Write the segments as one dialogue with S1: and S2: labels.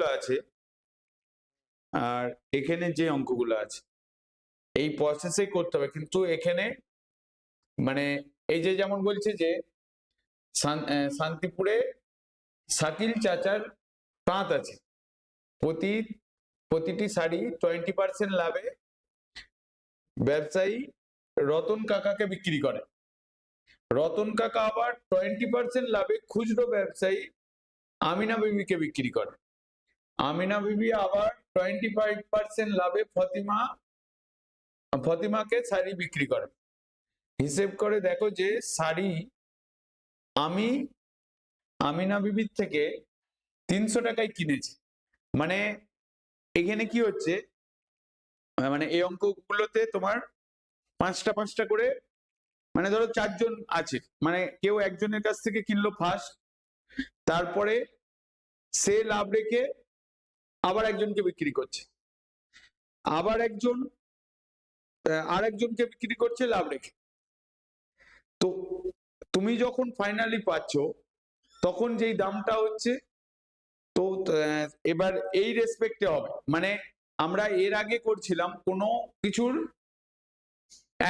S1: অঙ্কগুলো আছে আর এখানে যে অঙ্কগুলো আছে এই প্রসেসে করতে হবে, কিন্তু এখানে মানে এই যে যেমন বলছে যে শান্তিপুরে শাকিল চাচার তাঁত আছে, প্রতিটি শাড়ি 20% লাভে ব্যবসায়ী রতন কাকাকে বিক্রি করে। রতন কাকা আবার 20% লাভে খুচরো ব্যবসায়ী আমিনা বিবিকে বিক্রি করে। আমিনা বিবি আবার 25% লাভে ফতিমাকে শাড়ি বিক্রি করে। হিসেব করে দেখো যে শাড়ি আমি আমিনা বিবির থেকে 300 টাকায় কিনেছি। মানে এখানে কি হচ্ছে, মানে এই অঙ্কগুলোতে তোমার পাঁচটা পাঁচটা করে, মানে ধরো 4 জন আছে, মানে কেউ একজনের কাছ থেকে কিনলো ফার্স্ট, তারপরে সে লাভ রেখে আবার একজনকে বিক্রি করছে, আবার একজন আরেকজনকে বিক্রি করছে লাভ রেখে। তো তুমি যখন ফাইনালি পাচ্ছ তখন যেই দামটা হচ্ছে, তো এবার এই রেসপেক্টে হবে, মানে আমরা এর আগে করছিলাম কোনো কিছুর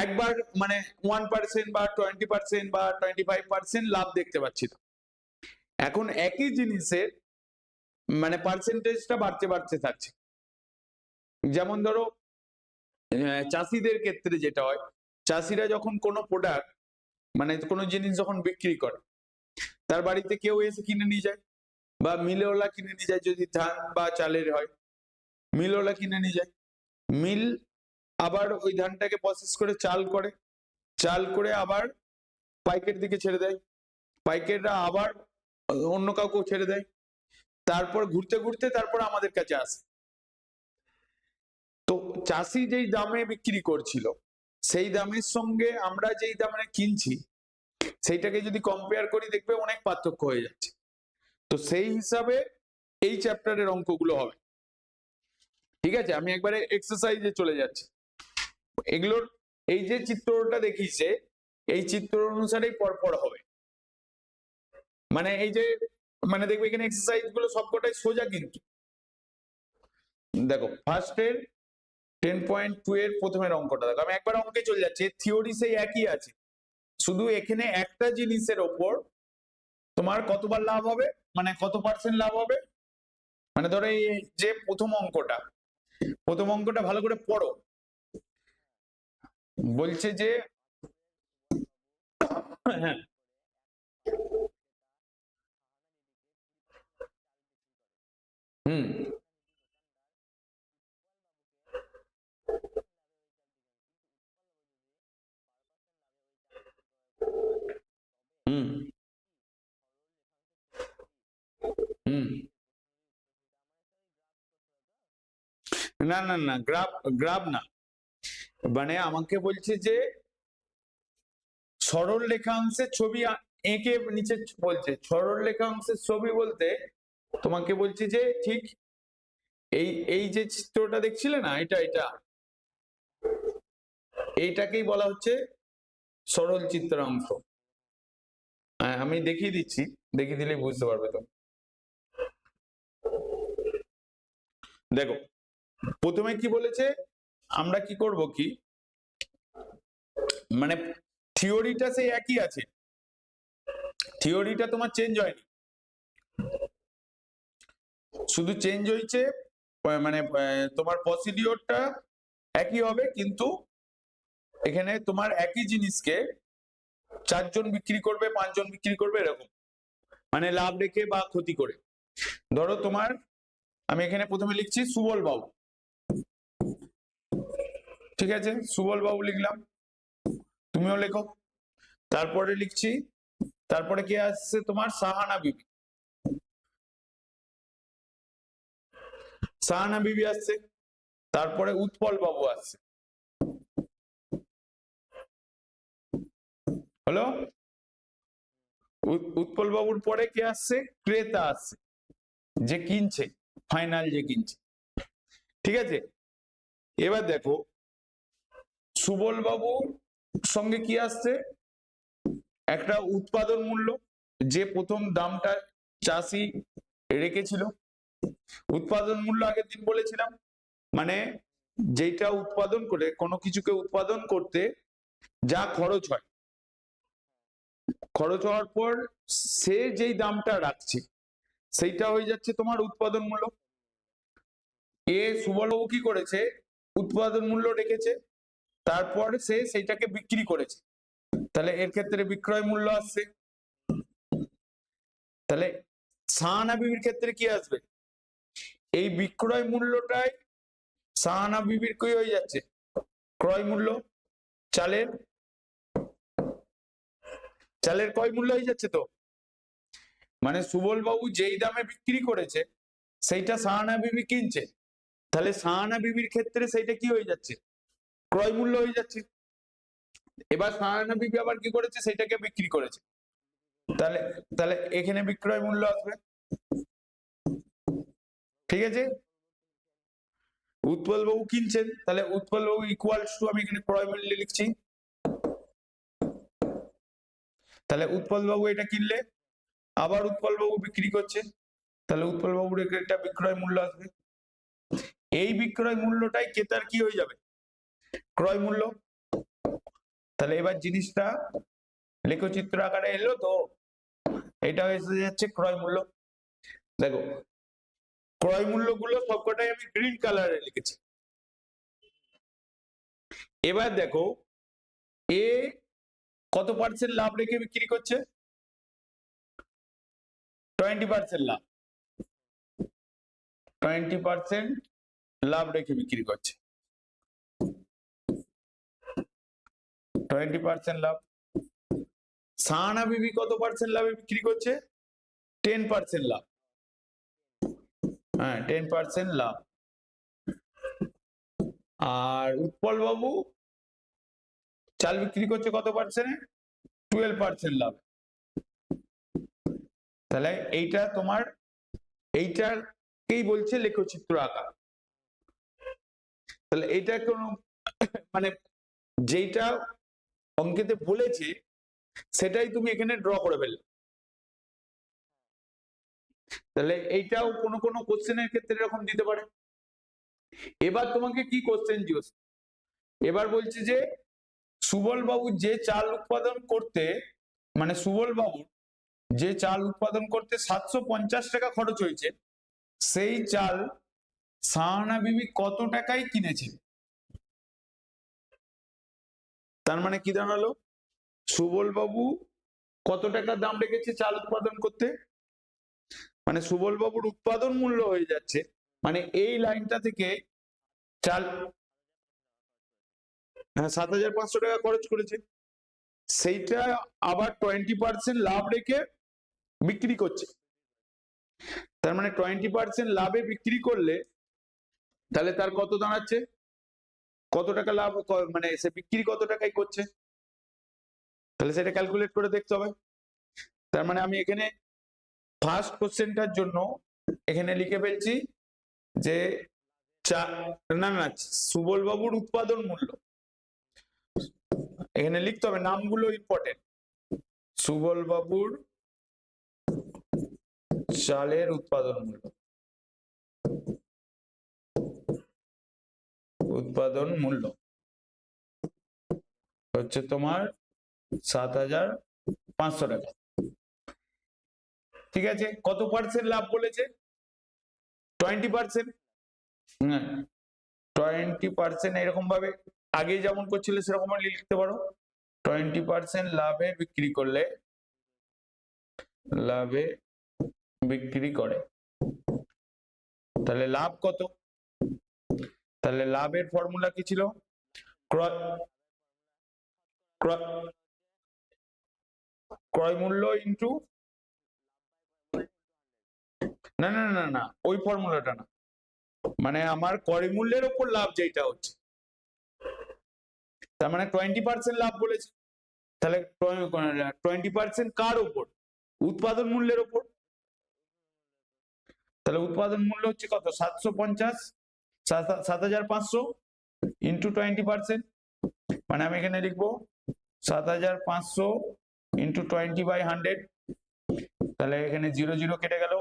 S1: একবার মানে 1% বা 20% বা 25% লাভ দেখতে পাচ্ছি না। এখন একই জিনিসের মানে পার্সেন্টেজটা বাড়তে বাড়তে থাকছে। যেমন ধরো চাষিদের ক্ষেত্রে যেটা হয়, চাষিরা যখন কোনো প্রোডাক্ট মানে কোনো জিনিস যখন বিক্রি করে, তার বাড়িতে কেউ এসে কিনে নিয়ে যায় বা মিলওয়ালা কিনে নিয়ে যায়, যদি ধান বা চালের হয় মিলওয়ালা কিনে নিয়ে যায়, মিল আবার ওই ধানটাকে প্রসেস করে চাল করে আবার পাইকারি দিকে ছেড়ে দেয়, পাইকাররা আবার অন্য কাউকে ছেড়ে দেয়, তারপর ঘুরতে ঘুরতে তারপর আমাদের কাছে আসে। তো চাষি যেই দামে বিক্রি করছিল সেই দামের সঙ্গে আমরা যেই দামে কিনছি সেইটাকে যদি কম্পেয়ার করি দেখবে অনেক পার্থক্য হয়ে যাচ্ছে। তো সেই হিসাবে এই চ্যাপ্টারের অঙ্কগুলো হবে। ঠিক আছে, আমি একবারে এক্সারসাইজে চলে যাচ্ছি। এগুলোর এই যে চিত্রটা দেখিয়েছে এই চিত্র অনুসারেই পরপর হবে, মানে এই যে মানে দেখবে এখানে এক্সারসাইজ গুলো সবকটাই সোজা, কিন্তু দেখো ফার্স্টের 10.2 এর প্রথমের অঙ্কটা দেখো, আমি একবার অঙ্কে চলে যাচ্ছি, থিওরি সেই একই আছে, শুধু এখানে একটা জিনিসের ওপর তোমার কতবার লাভ হবে, মানে কত পার্সেন্ট লাভ হবে। মানে ধরো এই যে প্রথম অঙ্কটা ভালো করে পড়ো। বলছে যে হ্যাঁ হুম হুম হুম না না না, গ্রাফ না, মানে আমাকে বলছে যে সরল রেখাংশের ছবি এঁকে নিচে বলছে, সরল রেখাংশের ছবি বলতে তোমাকে বলছি যে ঠিক এই এই যে চিত্রটা দেখছিলে না, এটা এইটাকেই বলা হচ্ছে সরল চিত্রাংশ। আমি দেখিয়ে দিচ্ছি, দেখিয়ে দিলে বুঝতে পারবে। তো দেখো প্রথমে কি বলেছে, আমরা কি করব কি, মানে থিওরিটা সেই একই আছে, থিওরিটা তোমার চেঞ্জ হয়নি, শুধু চেঞ্জ হয়েছে মানে তোমার প্রসিডিওরটা একই হবে, কিন্তু এখানে তোমার একই জিনিসকে 4 জন বিক্রি করবে, 5 জন বিক্রি করবে, এরকম মানে লাভ রেখে বা ক্ষতি করে। ধরো তোমার আমি এখানে প্রথমে লিখছি সুবল বাবু, ঠিক আছে, সুবল বাবু লিখলাম, তুমিও লেখো। তারপরে লিখছি, তারপরে কে আসছে তোমার সাহানা বিবি, সাহানা বিবি আসছে, তারপরে উৎপল বাবু আসছে, হলো উৎপল বাবুর পরে কে আসছে, ক্রেতা আসছে, যে কিনছে, ফাইনাল যে কিনছে। ঠিক আছে, এবার দেখো সুবল বাবুর সঙ্গে কি আসছে, একটা উৎপাদন মূল্য, যে প্রথম দামটা চাষি রেখেছিল, উৎপাদন মূল্য আগের দিন বলেছিলাম, মানে যেটা উৎপাদন করে, কোনো কিছুকে উৎপাদন করতে যা খরচ হয়, খরচ হওয়ার পর সে যেই দামটা রাখছে সেইটা হয়ে যাচ্ছে তোমার উৎপাদন মূল্য। সুবলবাবু কি করেছে, উৎপাদন মূল্য রেখেছে, তারপর সে সেইটাকে বিক্রি করেছে, তাহলে এর ক্ষেত্রে বিক্রয় মূল্য আসছে। তাহলে সাহানা বিবির ক্ষেত্রে কি আসবে, এই বিক্রয় মূল্যটাই সাহানা বিবির কি হয়ে যাচ্ছে, ক্রয় মূল্য। চালের চালের ক্রয় মূল্য হয়ে যাচ্ছে। তো মানে সুবলবাবু যেই দামে বিক্রি করেছে সেইটা সাহানা বিবি কিনছে, তাহলে সাহানা বিবির ক্ষেত্রে সেইটা কি হয়ে যাচ্ছে, ক্রয় মূল্য হয়ে যাচ্ছে। এবার সাহানা বিবি আবার কি করেছে, সেটাকে বিক্রি করেছে, তাহলে তাহলে এখানে বিক্রয় মূল্য আসবে। ঠিক আছে, উৎপল বাবু কিনছেন, তাহলে উৎপল বাবু ইকুয়ালস টু, আমি এখানে ক্রয় মূল্য লিখছি, তাহলে উৎপল বাবু এটা কিনলে আবার উৎপল বাবু বিক্রি করছে, তাহলে উৎপল বাবুর একটা বিক্রয় মূল্য আসবে। এই বিক্রয় মূল্যটাই ক্রেতার কি হয়ে যাবে, ক্রয় মূল্য। তাহলে এবার জিনিসটা লেখচিত্র আকারে এলো। তো এটা এসে যাচ্ছে ক্রয় মূল্য। দেখো ক্রয় মূল্যগুলো সবকটাই আমি গ্রিন কালারে লিখেছি। এবার দেখো এ কত পার্সেন্ট লাভ রেখে বিক্রি করছে, 20% লাভ, 20% লাভ রেখে বিক্রি করছে, 20% লাভ। সাহানা বিবি কত পার্সেন্ট লাভে বিক্রি করছে, 10% লাভ, হ্যাঁ 10% লাভ। আর উৎপল বাবু চাল বিক্রি করছে কত পার্সেন্ট, 12% লাভ। তাহলে এইটা তোমার, এইটাকেই বলছে লেখচিত্র আঁকা। তাহলে এইটা কোনো মানে যেটা অঙ্কেতে বলেছে সেটাই তুমি এখানে ড্র করে ফেললে। তাহলে এইটাও কোনো কোনো কোশ্চেনের ক্ষেত্রে এরকম দিতে পারে। এবার তোমাকে কি কোশ্চেন জিজ্ঞেস, এবার বলছে যে সুবল বাবু যে চাল উৎপাদন করতে, মানে সুবল বাবুর যে চাল উৎপাদন করতে 750 টাকা খরচ হয়েছে, সেই চাল সাহানা বিবি কত টাকায় কিনেছে। তার মানে কি দাঁড়ালো, সুবল বাবু কত টাকা দাম রেখেছে চাল উৎপাদন করতে, মানে সুবল বাবুর উৎপাদন মূল্য হয়ে যাচ্ছে, মানে এই লাইনটা থেকে চাল, হ্যাঁ 7500 টাকা খরচ করেছে, সেইটা আবার 20% লাভ রেখে বিক্রি করছে। তার মানে 20% লাভে বিক্রি করলে তাহলে তার কত দাঁড়াচ্ছে, কত টাকা লাভ, মানে সে বিক্রি কত টাকায় করছে, তাহলে সেটা ক্যালকুলেট করে দেখতে হবে। তার মানে আমি এখানে ফার্স্ট কোশ্চেনটার জন্য এখানে লিখে ফেলছি যে না না সুবল বাবুর উৎপাদন মূল্য, এখানে লিখতে হবে, নামগুলো ইম্পর্টেন্ট। সুবল বাবুর চালের উৎপাদন মূল্য, উৎপাদন মূল্য হচ্ছে তোমার 7500 টাকা। ঠিক আছে, কত পার্সেন্ট লাভ বলেছে, 20%। হ্যাঁ 20% এরকম ভাবে আগে যেমন করছিলে সেরকম লিখতে পারো, 20% লাভে বিক্রি করলে, লাভে বিক্রি করে, তাহলে লাভ কত, তাহলে লাভের ফর্মুলা কি ছিল, ক্রয় মূল্য ইন্টু, না না না না ওই ফর্মুলাটা না, মানে আমার ক্রয় মূল্যের উপর লাভ যেটা হচ্ছে, তার মানে 20% লাভ বলেছে, তাহলে 20% কার উপর, উৎপাদন মূল্যের উপর, তাহলে উৎপাদন মূল্য হচ্ছে কত, 750, 7500 ইন্টু 20%, মানে আমি এখানে লিখবো 7500 ইন্টু 20/100, তাহলে এখানে 0 0 কেটে গেল,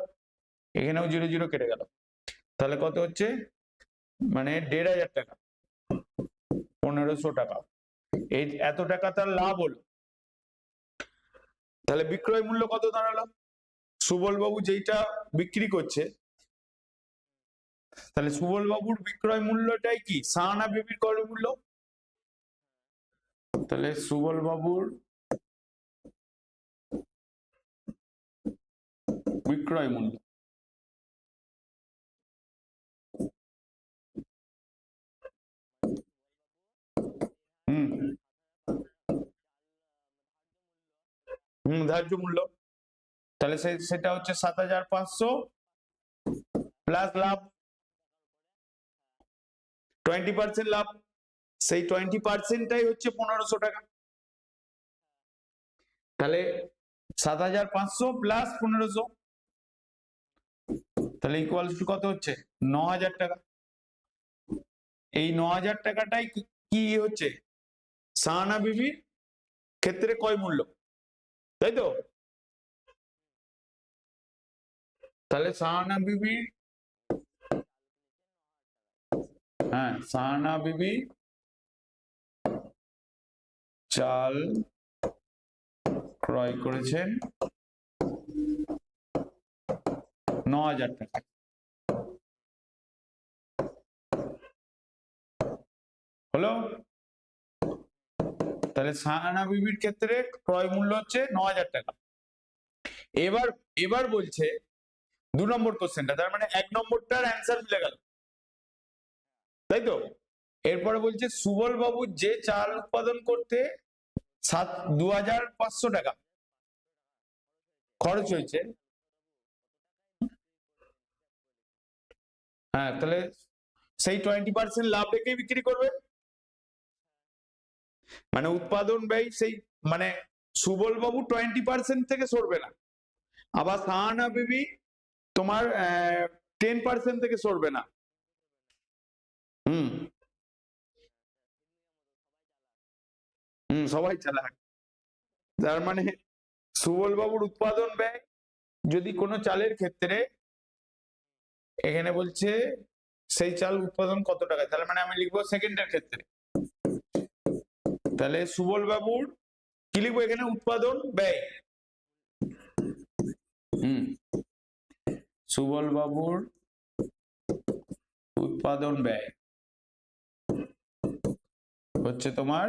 S1: এখানেও 0 0 কেটে গেল, তাহলে কত হচ্ছে, মানে 1500 টাকা, 1500 টাকা, এই এত টাকা তার লাভ হলো। তাহলে বিক্রয় মূল্য কত দাঁড়ালো? সুবল বাবু যেইটা বিক্রি করছে, তাহলে সুবল বাবুর বিক্রয় মূল্যটাই কি সাহানা বিবির ক্রয় মূল্য, তাহলে সুবল বাবুর বিক্রয় মূল্য ধার্য মূল্য, তাহলে সেটা হচ্ছে 7500 প্লাস লাভ 20% লাভ, সেই 20%টাই হচ্ছে 1500 টাকা। তাহলে 7500 প্লাস 1500, তাহলে ইকুয়ালস টু কত হচ্ছে, 9000 টাকা। এই 9000 টাকাটাই কি হচ্ছে, সাহানা বিবির ক্ষেত্রে ক্রয় মূল্য, তাই তো? তাহলে সাহানা বিবি, হ্যাঁ সাহানা বিবি চাল ক্রয় করেছেন 9000 টাকা। হলো? তাহলে সাহানা বিবির ক্ষেত্রে ক্রয় মূল্য হচ্ছে 9000 টাকা। এবার এবার বলছে 2 নম্বর কোশ্চেনটা, তার মানে 1 নম্বরটার অ্যান্সার মিলে গেল, তাই তো? এরপরে বলছে সুবল বাবু যে চাল উৎপাদন করতে 2500 টাকা খরচ হয়েছে, হ্যাঁ তাহলে সেই 20% লাভ রেখেই বিক্রি করবে, মানে উৎপাদন ব্যয় সেই, মানে সুবল বাবু 20% থেকে সরবে না, আবার সাহানা বিবি তোমার 10% থেকে সরবে না। হুম সবাই চালাক। তার মানে সুবল বাবুর উৎপাদন ব্যয় যদি কোনো চালের ক্ষেত্রে, এখানে বলছে সেই চাল উৎপাদন কত টাকা, তাহলে মানে আমি লিখবো সেকেন্ডের ক্ষেত্রে, তাহলে সুবল বাবুর কি লিখবো এখানে, উৎপাদন ব্যয়। সুবল বাবুর উৎপাদন ব্যয় হচ্ছে তোমার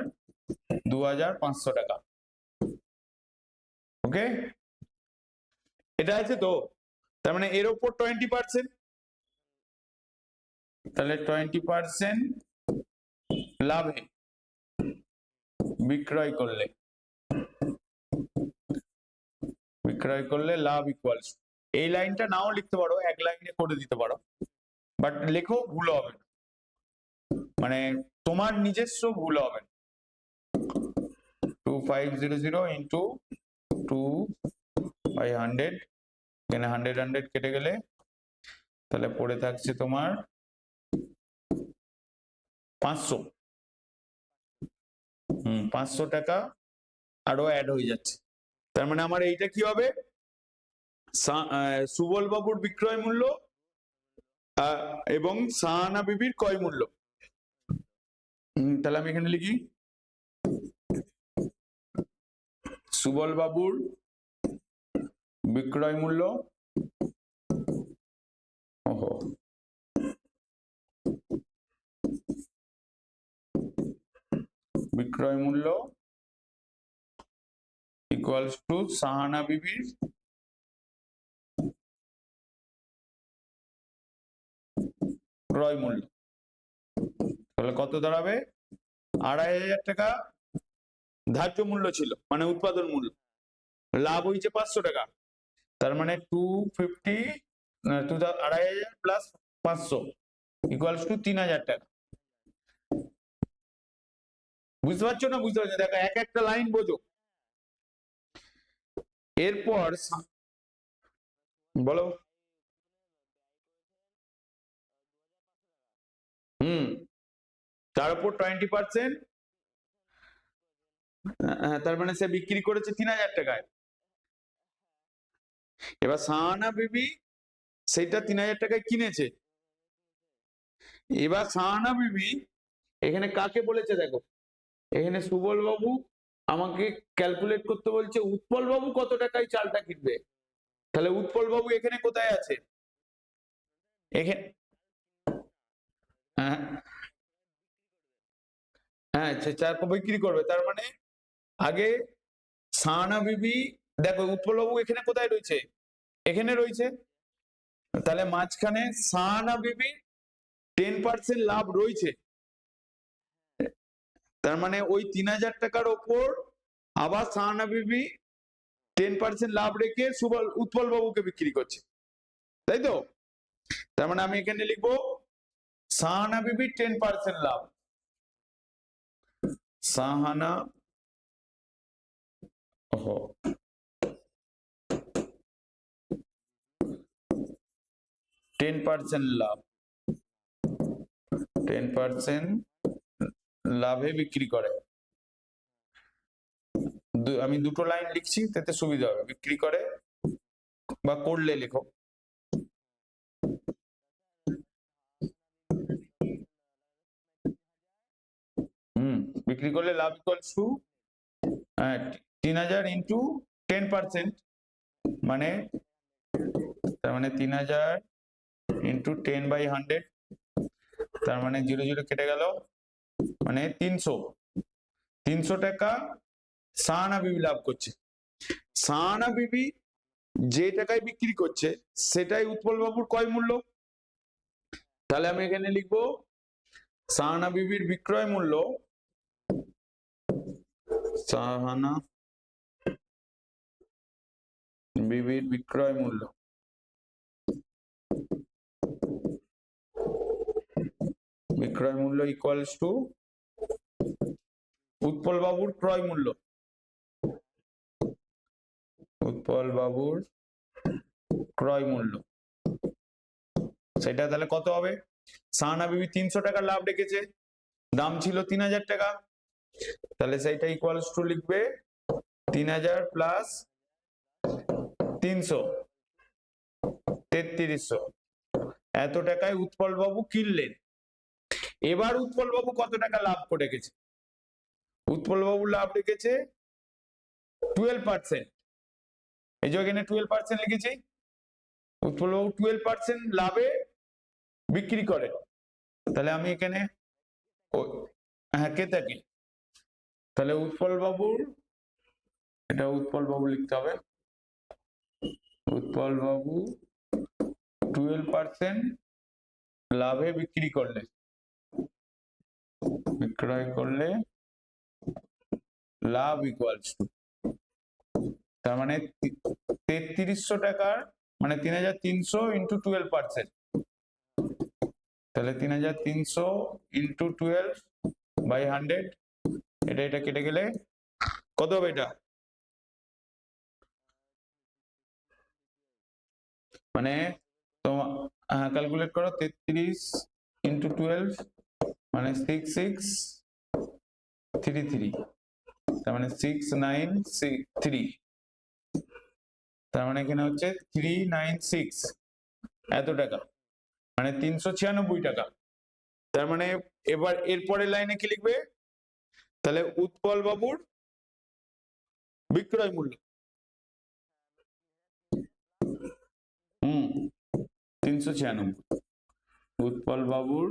S1: 2500 টাকা। ওকে, এটা আছে তো? তার মানে এর উপর 20%, তাহলে 20% লাভে বিক্রয় করলে লাভ ইকুয়ালস, এই লাইনটা নাও লিখতে পারো, এক লাইনে করে দিতে পারো, বাট লেখো, ভুল হবে না, মানে তোমার নিজস্ব ভুল হবে না। 2500 ইন্টু 2/100, এখানে 100 100 কেটে গেলে তাহলে পড়ে থাকছে তোমার 500। 500 টাকা আরো অ্যাড হয়ে যাচ্ছে, তার মানে আমার এইটা কি হবে, সুবল বাবুর বিক্রয় মূল্য এবং সাহানা বিবির ক্রয় মূল্য। তাহলে আমি এখানে লিখি সুবল বাবুর বিক্রয় মূল্য, ওহো বিক্রয় মূল্য ইকুয়ালস টু সাহানা বিবির ক্রয় মূল্য, তাহলে কত দাঁড়াবে, 2500 টাকা ধার্য মূল্য ছিল, মানে উৎপাদন মূল্য, লাভ হয়েছে 500 টাকা, তার মানে 2500 প্লাস 500 ইকুয়ালস টু 3000 টাকা। বুঝতে পারছো না? বুঝতে পারছো? দেখো এক একটা লাইন বোঝো। এরপর বলো। তার উপর 20%, তার মানে সে বিক্রি করেছে 3000 টাকায়। এবার সাহানা বিবি সেটা 3,000 টাকায় কিনেছে। এবার সাহানা বিবি এখানে কাকে বলেছে দেখো, এখানে সুবল বাবু আমাকে ক্যালকুলেট করতে বলছে উৎপল বাবু কত টাকায় চালটা কিনবে। তাহলে উৎপল বাবু এখানে কোথায় আছে, এখানে, হ্যাঁ হ্যাঁ চাল বিক্রি করবে, তার মানে আগে সাহানা বিবি, দেখো উৎপল বাবু এখানে কোথায় রয়েছে, এখানে রয়েছে, তাহলে মাঝখানে সাহানা বিবি 10% লাভ রয়েছে, তার মানে ওই 3,000 টাকার ওপর আবার সাহানা বিবি 10% লাভ রেখে উৎপল বাবুকে বিক্রি করছে, তাই তো? তার মানে আমি এখানে লিখবো সাহানা বিবি 10% লাভ, সাহানা 10% লাভ, 10% লাভে বিক্রি করে। আমি দুটো লাইন লিখছি তাতে সুবিধা হবে, বিক্রি করে বা করলে লেখো। বিক্রি করলে লাভ ইকুয়ালস টু 3,000 ইন্টু 10%, মানে তার মানে 3,000 ইন্টু 10/100, তার মানে 0 0 কেটে গেল, মানে 300 টাকা সাহানা বিবি লাভ করছে। সাহানা বিবি যে টাকায় বিক্রি করছে সেটাই উৎপল বাবুর ক্রয় মূল্য, তাহলে আমি এখানে লিখবো সাহানা বিবির বিক্রয় মূল্য, সাহানা বিবির বিক্রয় মূল্য ইকুয়ালস টু উৎপল বাবুর ক্রয় মূল্য, উৎপল বাবুর ক্রয় মূল্য, সেটা তাহলে কত হবে, সাহানা বিবি 300 টাকা লাভ রেখেছে, দাম ছিল 3,000 টাকা, তাহলে সেইটা ইকুয়ালস টু লিখবে 3,000 প্লাস 300, 3,300, এত টাকায় উৎপল বাবু কিনলেন। এবার উৎপল বাবু কত টাকা লাভ করে গেছে, উৎপল বাবু লাভ রেখেছে 12%, এই যে এখানে 12% লিখেছি, উৎপল বাবু 12% লাভে বিক্রি করে, তাহলে আমি এখানে হ্যাঁ কে থাকে, তাহলে উৎপল বাবুর, এটা উৎপল বাবু লিখতে হবে, উৎপল বাবু 12% লাভে বিক্রি করলে, বিক্রয় করলে লাভ ইকুয়ালস টু, তার মানে 3,300 টাকার, মানে 3,300 ইন্টু 12%, তাহলে 3,300 ইন্টু 12/100, এটা কেটে গেলে কত হবে, এটা মানে তোমার ক্যালকুলেট করো, 33 ইন্টু 12 মানে 6633, তার মানে 6963, তার মানে এখানে হচ্ছে 396 এত টাকা, মানে 396 টাকা। তার মানে এবার এরপরের লাইনে কি লিখবে, তাহলে উৎপল বাবুর বিক্রয় মূল্য, 396, উৎপল বাবুর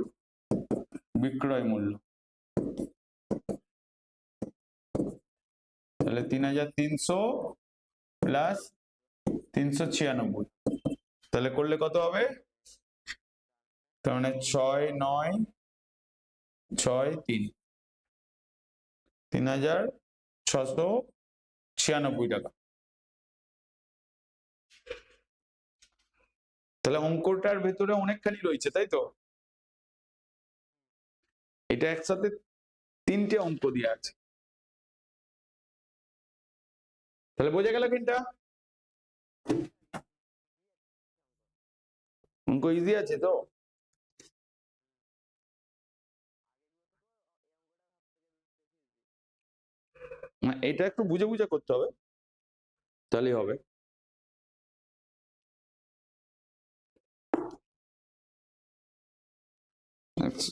S1: বিক্রয় মূল্য, তাহলে 3,300 প্লাস 396, তাহলে করলে কত হবে, তার মানে 6,963, 3,696 টাকা। তাহলে অঙ্কটার ভেতরে অনেকখানি রয়েছে, তাই তো? এটা একসাথে 3টে অঙ্ক দিয়ে আছে, তাহলে বোঝা গেল কিনটা অঙ্ক ইজি আছে তো? এটা একটু বুঝে বুঝে করতে হবে, তাহলেই হবে। আচ্ছা।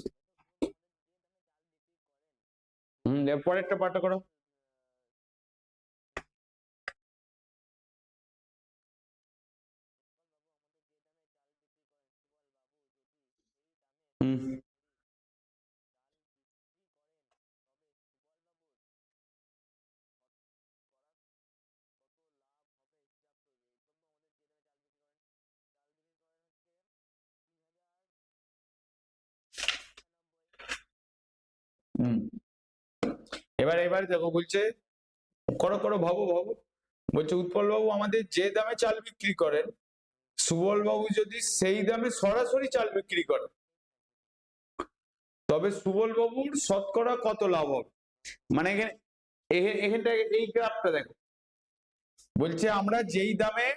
S1: পরেরটা পাঠটা করো। হুম হুম এবার এবার দেখো বলছে, করো করো, ভাবো ভাবো। বলছে উৎপল বাবু আমাদের যে দামে চাল বিক্রি করেন, সুবল বাবু যদি সেই দামে সরাসরি চাল বিক্রি করেন, তবে সুবল বাবুর শতকরা কত লাভ হবে? মানে এখানে এখানটা এই গ্রাফটা দেখো, বলছে আমরা যেই দামে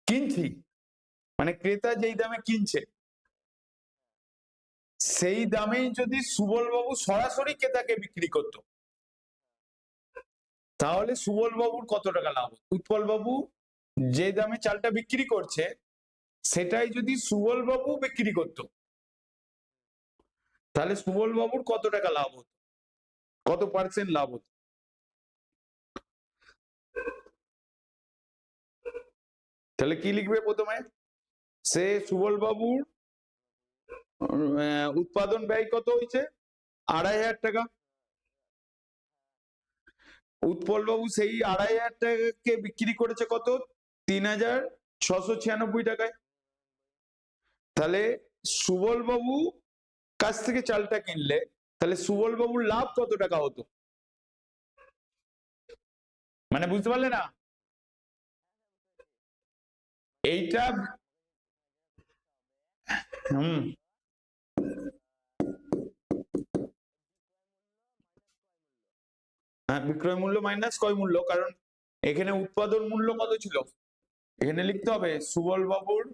S1: কিনছি, মানে ক্রেতা যেই দামে কিনছে, সেই দামেই যদি সুবল বাবু সরাসরি ক্রেতাকে বিক্রি করতো, তাহলে সুবল বাবুর কত টাকা লাভ হতো? উৎপল বাবু যে দামে চালটা বিক্রি করছে, সেটাই যদি সুবল বাবু বিক্রি করতো, তাহলে সুবল বাবুর কত টাকা লাভ হতো, কত পার্সেন্ট লাভ হতো? তাহলে কি লিখবে প্রথমে? সে সুবল বাবুর উৎপাদন ব্যয় কত হয়েছে? 2,500 টাকা। উৎপল বাবু সেই 2,500 টাকাকে বিক্রি করেছে কত? 3,696 টাকায়। তাহলে সুবল বাবু কাছ থেকে চালটা কিনলে, তাহলে সুবল বাবুর লাভ কত টাকা হতো? মানে বুঝতে পারলে না? এইটা হুম হ্যাঁ, বিক্রয় মূল্য মাইনাস ক্রয় মূল্য, কারণ এখানে উৎপাদন মূল্য কত ছিল, এখানে লিখতে হবে সুবল বাবুর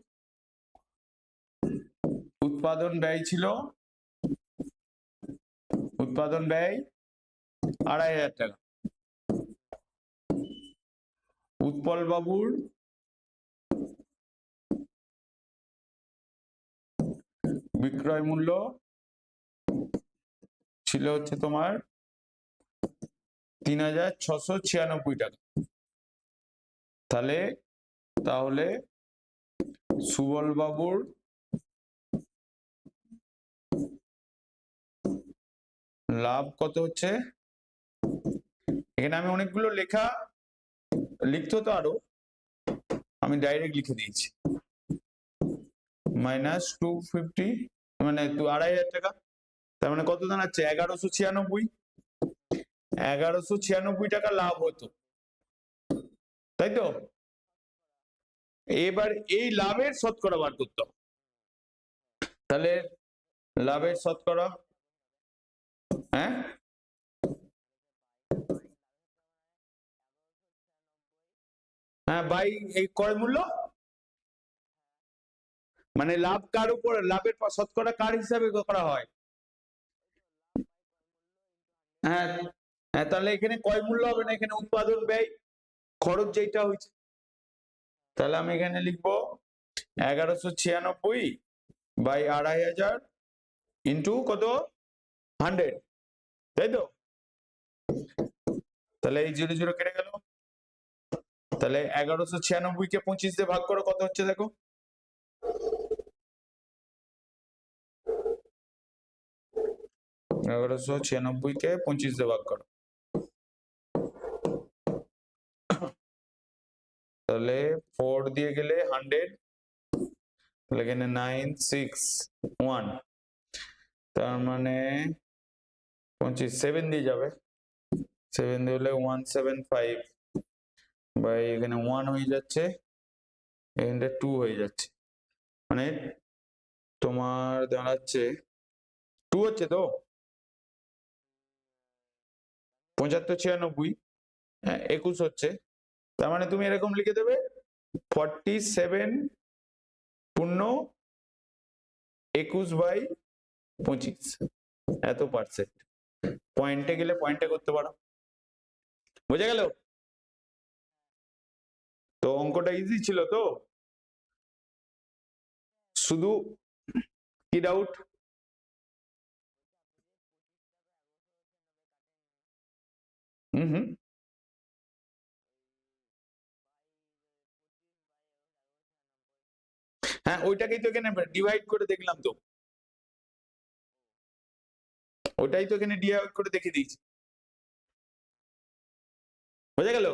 S1: উৎপাদন ব্যয় ছিল, উৎপাদন ব্যয় 2,500 টাকা। উৎপল বাবুর বিক্রয় মূল্য ছিল হচ্ছে তোমার 3,696 টাকা। তাহলে তাহলে সুবল বাবুর লাভ কত হচ্ছে? এখানে আমি অনেকগুলো লেখা লিখতে হতো আরো, আমি ডাইরেক্ট লিখে দিয়েছি, -250, মানে 2,500 টাকা। তার মানে কত দাঁড়াচ্ছে? 1,196। 1,196 টাকা লাভ হতো, তাই তো? এবার এই লাভের শতকরা বার করতে হবে। তাহলে লাভের শতকরা, হ্যাঁ হ্যাঁ বাই এই ক্রয় মূল্য, মানে লাভ কার উপর, লাভের শতকরা কার হিসাবে করা হয়? হ্যাঁ হ্যাঁ, তাহলে এখানে ক্রয় মূল্য হবে না, এখানে উৎপাদন ব্যয়, খরচ যেটা হয়েছে। তাহলে আমি এখানে লিখবো 1,196 বাই 2,500 ইন্টু কত, 100, তাই তো? তাহলে এই 0 0 কেটে গেল। তাহলে 1,196 কে 25 দিয়ে ভাগ করো, কত হচ্ছে দেখো? 1,196 কে 25 দিয়ে ভাগ করো, তাহলে 4 দিয়ে গেলে 100, তাহলে এখানে 961, তার মানে 25, 7 দিয়ে যাবে, 7 দিয়ে হলে 175 বাই এখানে 1 হয়ে যাচ্ছে, এখানে 2 হয়ে যাচ্ছে, মানে তোমার দাঁড়াচ্ছে 2 হচ্ছে তো, 75 96, হ্যাঁ 21 হচ্ছে। তার মানে তুমি এরকম লিখে দেবে 47 পূর্ণ 21/25, এত পার্সেন্ট। পয়েন্টে গেলে পয়েন্টে করতে পারো, বুঝে গেল? তো অঙ্কটা ইজি ছিল তো? শুধু কি ডাউট? হুম হুম হ্যাঁ, ওইটাকেই তো এখানে ডিভাইড করে দেখলাম তো, ওটাই তো এখানে ডিভাইড করে দেখে দিয়েছি। বোঝা গেল?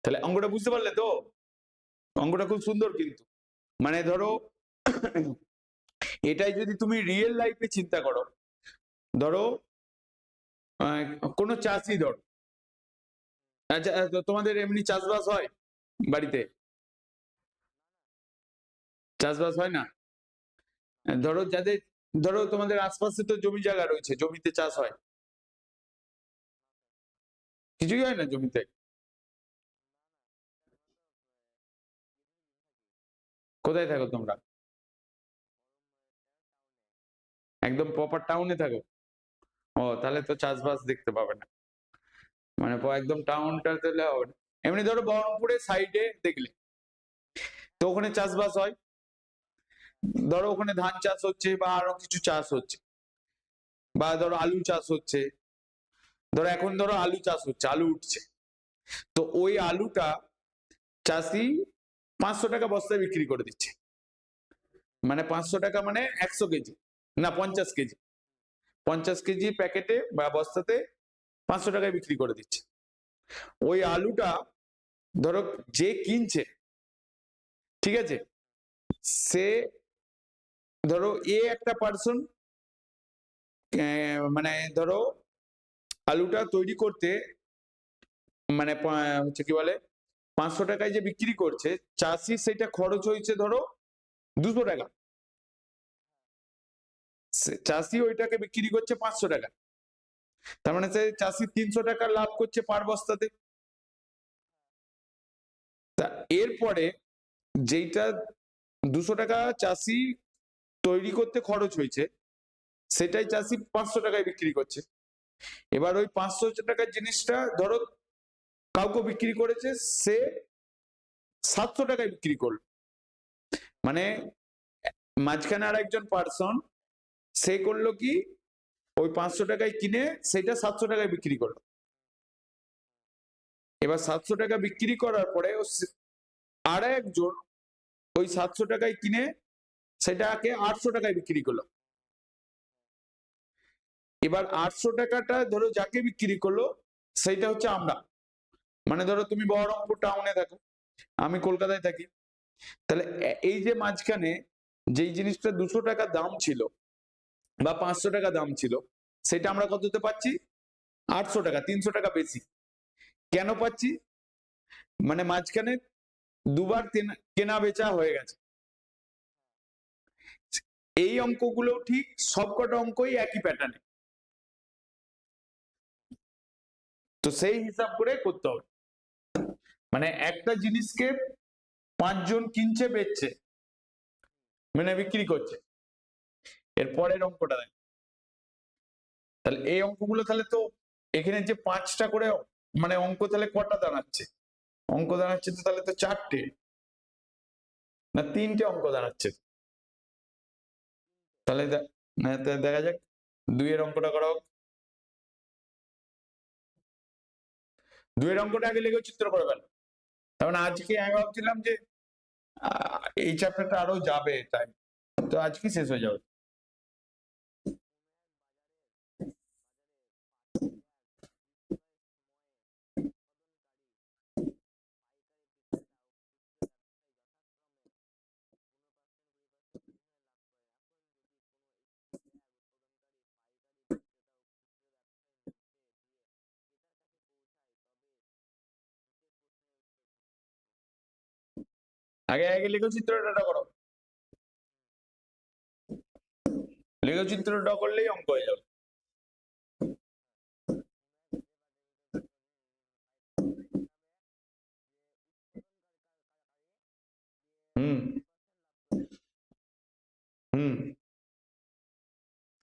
S1: তাহলে অঙ্কটা বুঝতে পারলে তো? অঙ্কটা খুব সুন্দর কিন্তু। মানে ধরো এটাই যদি তুমি রিয়েল লাইফে চিন্তা করো, ধরো আহ, কোনো চাষি ধরো, আচ্ছা তো তোমাদের এমনি চাষবাস হয় বাড়িতে? চাষবাস হয় না? ধরো যাদের, ধরো তোমাদের আশপাশে তো জমি জায়গা রয়েছে, জমিতে চাষ হয়? কিছুই হয় না জমিতে? কোথায় থাকো তোমরা? একদম প্রপার টাউনে থাকো? ও, তাহলে তো চাষবাস দেখতে পাবে না, মানে একদম টাউনটা তাহলে হবে না। এমনি ধরো বহরমপুরের সাইডে দেখলে তো ওখানে চাষবাস হয়, ধরো ওখানে ধান চাষ হচ্ছে বা আরো কিছু চাষ হচ্ছে, বা ধরো আলু চাষ হচ্ছে, ধরো এখন ধরো আলু চাষ হচ্ছে, আলু উঠছে, তো ওই আলুটা চাষি 500 টাকা বস্তায় বিক্রি করে দিচ্ছে। মানে 500 টাকা মানে 100 কেজি, না 50 কেজি, 50 কেজি প্যাকেটে বা বস্তাতে 500 টাকায় বিক্রি করে দিচ্ছে। ওই আলুটা ধরো যে কিনছে, ঠিক আছে, সে ধরো এ একটা পার্সন, মানে ধরো আলুটা তৈরি করতে, মানে হচ্ছে কি বলে, 500 টাকায় যে বিক্রি করছে, চাষি সেটা খরচ হয়েছে ধরো 200 টাকা, চাষি ওইটাকে বিক্রি করছে 500 টাকা, তার মানে সে চাষি 300 টাকা লাভ করছে পার বস্তাতে। তা এরপরে যেইটা 200 টাকা চাষি তৈরি করতে খরচ হয়েছে, সেটাই চাষি 500 টাকায় বিক্রি করছে। এবার ওই 500 টাকার জিনিসটা ধরো কাউকে বিক্রি করেছে, সে 700 টাকায় বিক্রি করলো, মানে মাঝখানে আর একজন পার্সন, সে করলো কি, ওই 500 টাকায় কিনে সেটা 700 টাকায় বিক্রি করলো। এবার 700 টাকা বিক্রি করার পরে আর একজন ওই 700 টাকায় কিনে সেটাকে 800 টাকায় বিক্রি করলো। এবার 800 টাকাটা ধরো যাকে বিক্রি করলো সেইটা হচ্ছে আমরা, মানে ধরো তুমি বহরমপুর টাউনে থাকো, আমি কলকাতায় থাকি, তাহলে এই যে মাঝখানে যেই জিনিসটা 200 টাকা দাম ছিল বা 500 টাকা দাম ছিল, সেটা আমরা কততে পাচ্ছি? 800 টাকা, 300 টাকা বেশি। কেন পাচ্ছি? মানে মাঝখানে দুবার কেনা বেচা হয়ে গেছে। এই অঙ্কগুলো ঠিক সবকটা অঙ্কই একই প্যাটার্নে, তো সেই হিসাব করে করতে হবে। মানে একটা জিনিসকে 5 জন কিনছে বেচছে, মানে বিক্রি করছে, এর পরের অঙ্কটা দেখ, তাহলে এই অঙ্কগুলো তাহলে তো এখানে যে 5টা করে মানে অঙ্ক, তাহলে কটা দাঁড়াচ্ছে? অঙ্ক দাঁড়াচ্ছে তো তাহলে তো 4টে, না 3টে অঙ্ক দাঁড়াচ্ছে। তাহলে দেখা যাক, 2 এর অঙ্কটা করা হোক। 2 এর অঙ্কটা আগে লিখে চিত্র করে ফেল। তার মানে আজকে আমি ভাবছিলাম যে এই চ্যাপ্টারটা আরো যাবে, তাই তো আজকে শেষ হয়ে যাবে। আগে আগে লিখে চিত্রটা করো, লিখে চিত্রটা করলেই অঙ্ক হয়ে যাবে। হুম হুম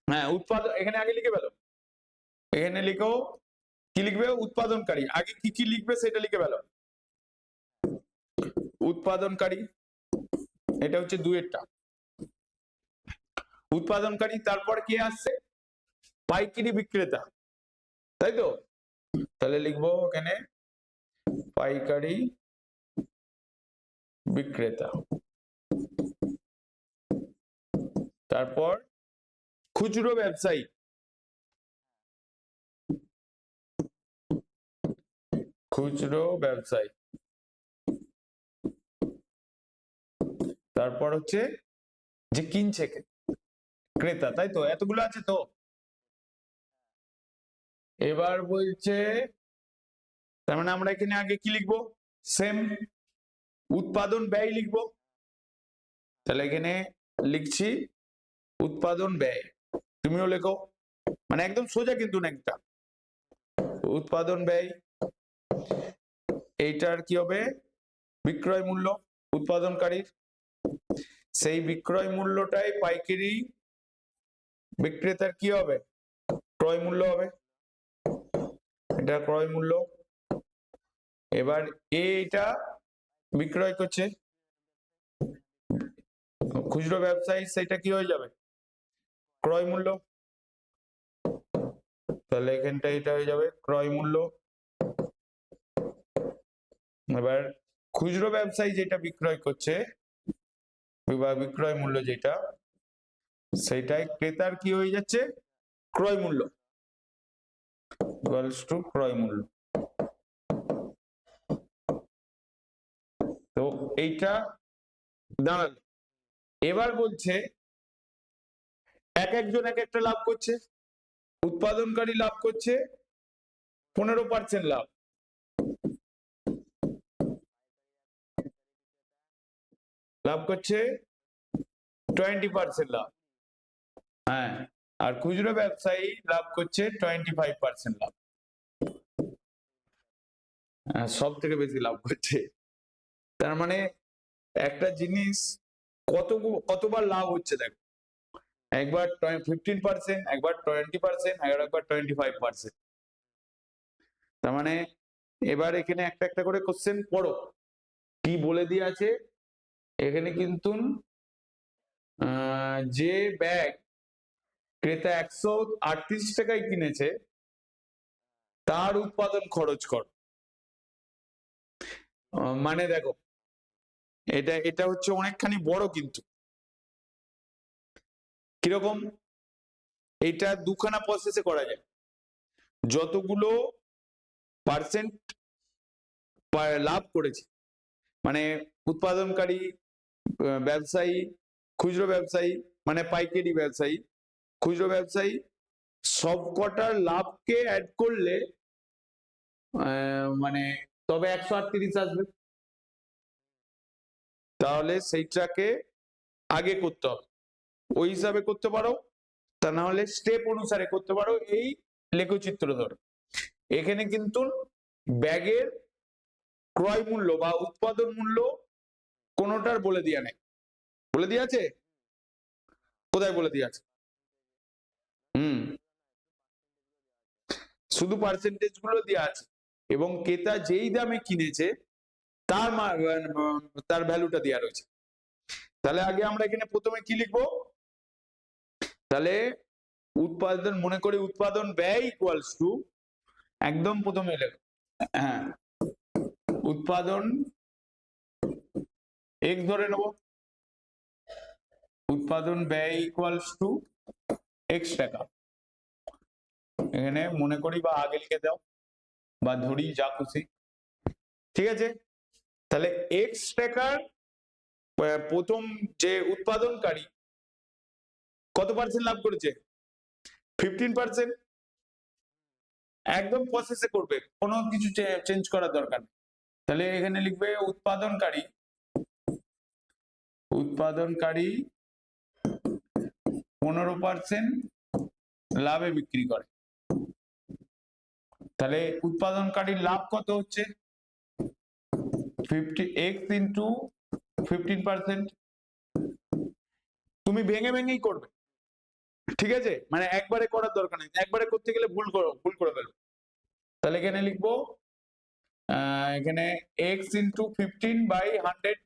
S1: হ্যাঁ, উৎপাদন এখানে আগে লিখে ফেলো, এখানে লিখো, কি লিখবে? উৎপাদনকারী, আগে কি কি লিখবে সেটা লিখে ফেলো। উৎপাদনকারী, এটা হচ্ছে 2 এরটা। উৎপাদনকারী, তারপর কে আসছে? পাইকারি বিক্রেতা, তাই তো? তাহলে লিখবো এখানে পাইকারি বিক্রেতা, তারপর খুচরো ব্যবসায়ী, খুচরো ব্যবসায়ী, তারপর হচ্ছে যে কিনছে ক্রেতা, তাই তো? এতগুলো আছে তো? এবার বলছে তার মানে আমরা এখানে আগে কি লিখবো? সেম উৎপাদন ব্যয় লিখবো। তাহলে এখানে লিখছি উৎপাদন ব্যয়, তুমিও লেখো, মানে একদম সোজা কিন্তু না, একটা উৎপাদন ব্যয়, এইটার কি হবে? বিক্রয় মূল্য উৎপাদনকারীর, সেই বিক্রয় মূল্যটাই পাইকারি বিক্রেতার কি হবে? ক্রয় মূল্য হবে, এটা ক্রয় মূল্য। এবার এইটা বিক্রয় করছে খুচরো ব্যবসায়ী, সেটা কি হয়ে যাবে? ক্রয় মূল্য। তাহলে এখানটা এটা হয়ে যাবে ক্রয় মূল্য। এবার খুচরো ব্যবসায়ী যেটা বিক্রয় করছে বা বিক্রয় মূল্য যেটা, সেটাই ক্রেতার কি হয়ে যাচ্ছে? ক্রয় মূল্য, ইকুয়ালস টু ক্রয় মূল্য। তো এইটা দাঁড়ালো। এবার বলছে এক একজন এক একটা লাভ করছে, উৎপাদনকারী লাভ করছে 15% লাভ, লাভ করছে 20% লাভ, হ্যাঁ, আর খুচরো ব্যবসায়ী লাভ করছে 25% লাভ, সব থেকে বেশি লাভ করছে। তার মানে একটা জিনিস কতবার লাভ হচ্ছে দেখো, একবার 15%, একবার 20%, আর একবার 25%। তার মানে এবার এখানে একটা একটা করে কোশ্চেন পড়ো, কি বলে দিয়ে আছে এখানে কিন্তু যে ব্যাগ ক্রেতা 138 টাকায় কিনেছে তার উৎপাদন খরচ কর। মানে দেখো এটা হচ্ছে অনেকখানি বড়, কিন্তু কিরকম? এটা দুখানা প্রসেসে করা যায়, যতগুলো পার্সেন্ট লাভ করেছে, মানে উৎপাদনকারী, ব্যবসায়ী, খুচরো ব্যবসায়ী, মানে পাইকারি ব্যবসায়ী, খুচরো ব্যবসায়ী, সবকটার লাভকে অ্যাড করলে মানে তবে 138 আসবে। তাহলে সেইটাকে আগে করতে হবে, ওই হিসাবে করতে পারো, তা না হলে স্টেপ অনুসারে করতে পারো, এই লেখচিত্র ধরে। এখানে কিন্তু ব্যাগের ক্রয় মূল্য বা উৎপাদন মূল্য কোনোটার বলে দেয়া নেই, বলে দিয়ে আছে? কোথায় বলে দিয়ে আছে? শুধু পার্সেন্টেজ গুলো দেওয়া আছে, এবং ক্রেতা যেই দামে কিনেছে তার তার ভ্যালুটা দেওয়া রয়েছে। তাহলে আগে আমরা এখানে প্রথমে কি লিখবো? তাহলে উৎপাদন, মনে করি উৎপাদন ব্যয় ইকুয়ালস টু, একদম প্রথমে লেখো, হ্যাঁ, উৎপাদন এক ধরে নেব, উৎপাদন ব্যয় ইকুয়ালস টু এক্স টাকা, এখানে মনে করি বা আগে লিখে দাও বা ধরি, যা খুশি, ঠিক আছে? তাহলে এক্স টাকার প্রথম যে উৎপাদনকারী কত পার্সেন্ট লাভ করেছে? 15%। একদম প্রসেসে করবে, কোনো কিছু চেঞ্জ করার দরকার নেই। তাহলে এখানে লিখবে উৎপাদনকারী, উৎপাদনকারী 15% লাভে বিক্রি করে। তাহলে উৎপাদনকারীর লাভ কত হচ্ছে? 50x into 15%। তুমি ভেঙে ভেঙেই করবে, ঠিক আছে? মানে একবারে করার দরকার নেই, একবারে করতে গেলে ভুল করে ফেলবে। তাহলে এখানে লিখবো এখানে x ইন্টু 15/100।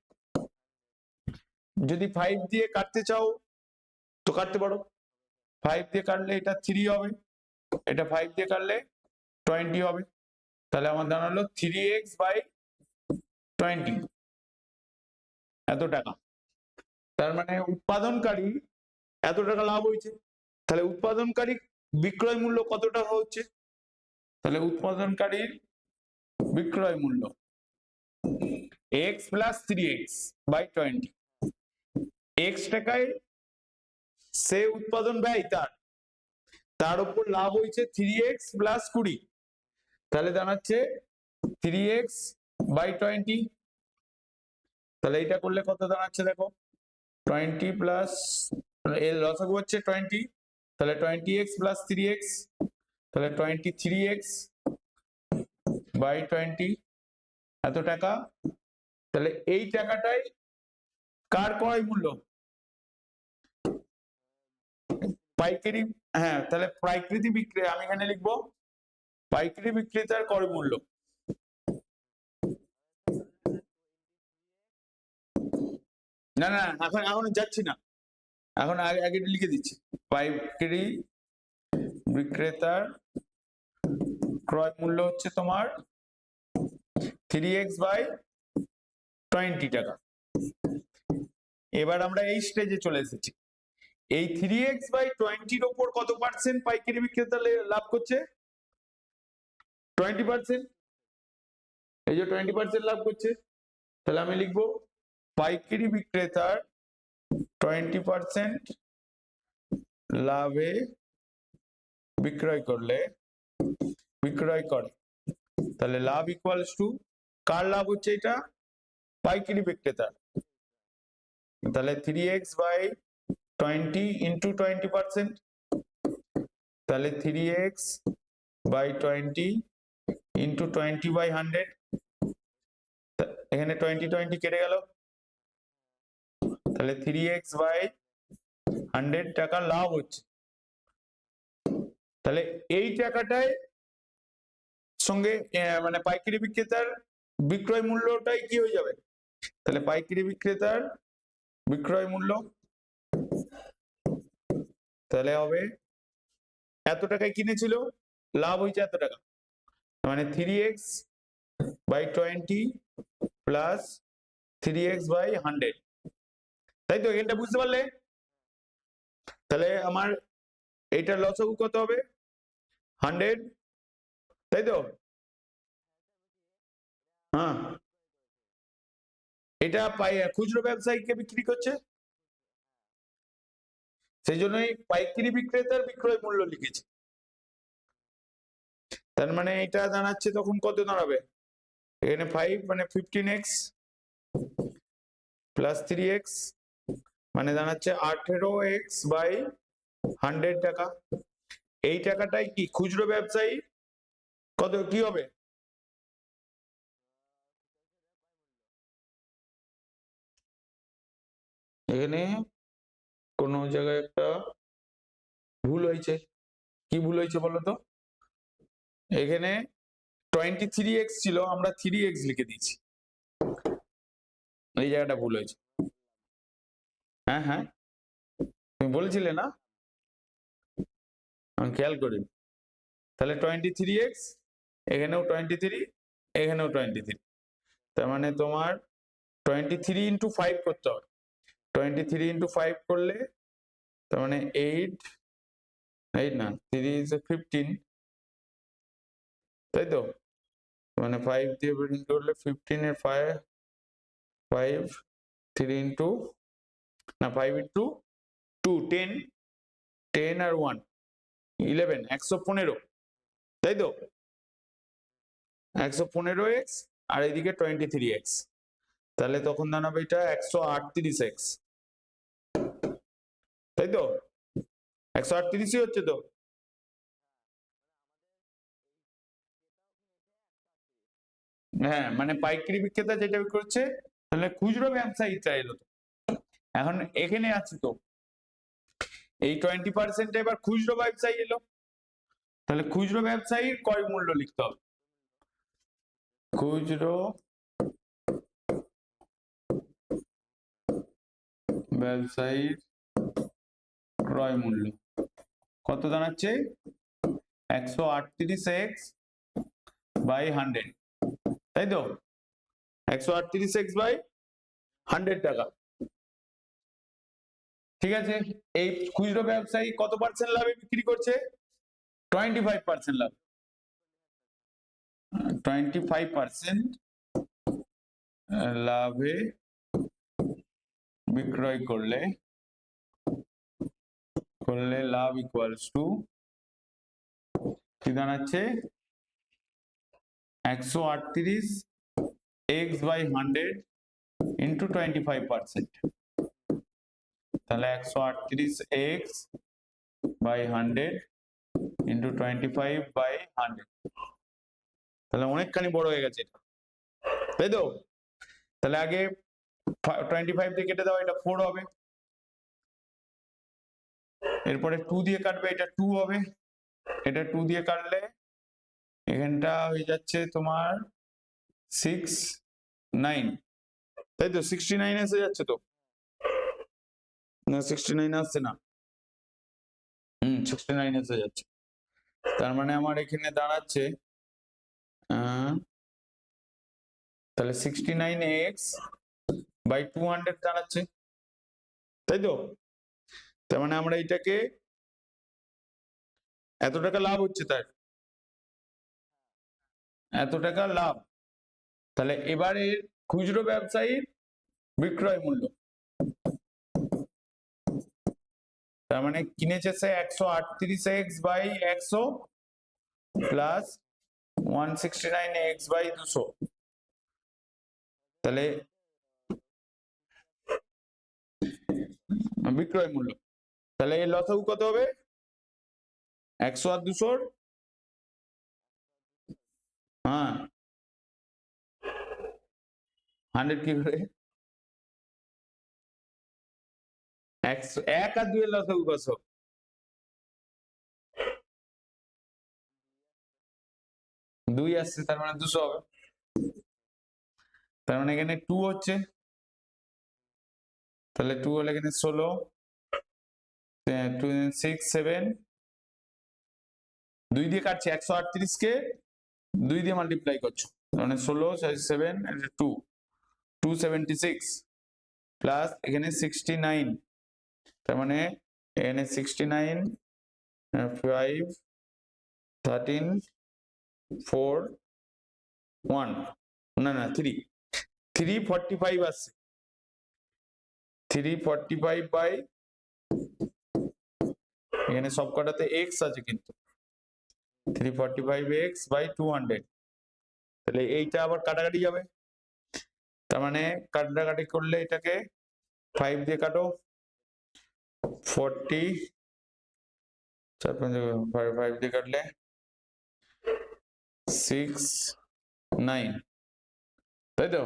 S1: যদি 5 দিয়ে কাটতে চাও তো কাটতে পারো, 5 দিয়ে কাটলে এটা 3 হবে, এটা 5 দিয়ে কাটলে 20 হবে, তাহলে আমার দাঁড়ালো 3x/20 এত টাকা। তার মানে উৎপাদনকারী এত টাকা লাভ হয়েছে। তাহলে উৎপাদনকারী বিক্রয় মূল্য কত টাকা হচ্ছে? তাহলে উৎপাদনকারীর বিক্রয় মূল্য x + 3x/20, x টাকায় সে উৎপাদন ব্যয় তার উপর লাভ হয়েছে 3x + 20, তাহলে দাঁড়াচ্ছে 3x/20। তাহলে এটা করলে কত দাঁড়াচ্ছে দেখো, 20 প্লাস এর লসাগু হচ্ছে 20, তাহলে 20x + 3x, তাহলে 23x/20 এত টাকা। তাহলে এই টাকাটাই কার ক্রয় মূল্য? পাইকারি। হ্যাঁ, তাহলে পাইকারি বিক্রেতা, আমি এখানে লিখবো পাইকারি বিক্রেতার ক্রয় মূল্য। না না, এখন যাচ্ছি না, এখন আগে লিখে দিচ্ছি। পাইকারি বিক্রেতার ক্রয় মূল্য হচ্ছে তোমার 3x/20 টাকা। এবার আমরা এই স্টেজে চলে এসেছি। এই 3x/20 ওপর কত পার্সেন্ট পাইকারি বিক্রেতা লাভ করছে? 20%। এই যে 20% লাভ করছে, তাহলে আমি লিখবো পাইকারি বিক্রেতার 20% লাভে বিক্রয় করে, তাহলে লাভ ইকুয়ালস টু কার লাভ হচ্ছে? এটা পাইকারি বিক্রেতার। তাহলে 3x/20 ইন্টু 20%, তাহলে 3x/20 ইন্টু 20/100, এখানে 20 কেটে গেল, তাহলে 3x/100 টাকা লাভ হচ্ছে। তাহলে এই টাকাটাই সঙ্গে মানে পাইকারি বিক্রেতার বিক্রয় মূল্যটাই কি হয়ে যাবে? তাহলে পাইকারি বিক্রেতার বিক্রয় মূল্য তাহলে হবে এত টাকায় কিনেছিল, লাভ হয়েছে এত টাকা, মানে 3x/20 প্লাস 3x/100, তাই তো? এখানটা বুঝতে পারলে? তাহলে আমার এইটার লসাগু কত হবে? 100, তাই তো? হ্যাঁ, এটা খুচরো ব্যবসায়ীকে বিক্রি করছে, সেই জন্যই পাইকারি বিক্রেতার বিক্রয় মূল্য লিখেছি। তার মানে এটা দাঁড়াচ্ছে তখন কত দাঁড়াবে? এখানে 5 মানে 15x প্লাস 3x মানে দাঁড়াচ্ছে 18x/100 টাকা। এই টাকাটাই কি খুচরো ব্যবসায়ী কত কি হবে? এখানে কোন জায়গায় একটা ভুল হয়েছে, কি ভুল হয়েছে বলো তো? এখানে 23x ছিল, আমরা 3x লিখে দিয়েছি, এই জায়গাটা ভুল হয়েছে। হ্যাঁ হ্যাঁ, তুমি বলেছিলে না, আমি খেয়াল করিনি। তাহলে 23x, এখানেও 23, এখানেও 23, তার মানে তোমার 23 ইন্টু 5 করতে হবে। 23 ইন্টু 5 করলে তার মানে 8 না 3 is 15, তাই তো? মানে 5 দিয়ে ইন্টু করলে 15 এর 5 3 ইন্টু না 5 ইন্টু 2 10, 10 আর 1 11, 115, তাই তো? 115x আর এদিকে 23x, তাহলে তখন দাঁড়াবে এটা 138x, তাই তো? 138ই হচ্ছে তো? হ্যাঁ, মানে পাইকারি বিক্রেতা যেটা করছে, তাহলে খুচরো ব্যবসায়ীটা এলো তো। এখন এখানে আছে তো এই 20% এবার খুচরো ব্যবসায়ী এলো, তাহলে খুচরো ব্যবসায়ীর ক্রয় মূল্য লিখতে হবে। খুচরো ব্যবসায়ীর ক্রয় মূল্য কত দাঁড়াচ্ছে? 138x বাই 100, তাই তো? 138x বাই 100 টাকা। ঠিক আছে, এই খুচরো ব্যবসায়ী কত পার্সেন্ট লাভে বিক্রি করছে? 25% লাভ। 25% লাভে বিক্রয় করলে লাভ ইকুয়ালস টু কি দাঁড়াচ্ছে? 138x by 100 into 25%। তাহলে 138x বাই 100 ইন্টু 25 বাই 100, তাহলে অনেকখানি বড় হয়ে গেছে, তাই তো? তাহলে আগে 25 দিয়ে কেটে দাও, এটা 4 হবে, এরপরে 2 দিয়ে কাটবে, এটা 2 হবে, এটা 2 দিয়ে কাটলে এখানটা হয়ে যাচ্ছে তোমার 69, তাই তো? 69 এসে যাচ্ছে তো? না 69 আসছে না, 69 এসে যাচ্ছে। তার মানে আমার এখানে দাঁড়াচ্ছে তাহলে 69x বাই 200 দাঁড়াচ্ছে, তাই তো? তার মানে আমরা এটাকে এত টাকা লাভ হচ্ছে, তাই এত টাকা লাভ। তাহলে এবারে খুচরো ব্যবসায়ীর বিক্রয় মূল্য, তার মানে কিনেছে সে 138x by 100 plus 169x by 200, তাহলে বিক্রয় মূল্য। তাহলে এর লসাগু কত হবে? 100 আর 200, হ্যাঁ 100 কি করে? 1 আর 2 এর লসাগু কত? 2 আসছে, তার মানে 200 হবে। তার মানে এখানে 2 হচ্ছে, তাহলে 2 হলে এখানে 16, 6 7, 2 দিয়ে কাটছে, 138 কে 2 দিয়ে মাল্টিপ্লাই করছো, মানে 16 7 2 276 প্লাস এখানে 69, তার মানে এখানে 69 5 13 4 1, না 345 আসছে, 345 বাই, এখানে সবকটাতে x আছে কিন্তু 345x বাই 200, তাহলে এইটা আবার কাটাকাটি যাবে, তার মানে কাটাকাটি করলে এটাকে 5 দিয়ে কাটো, 40 5 দিয়ে কাটলে 6 9, তাই তো?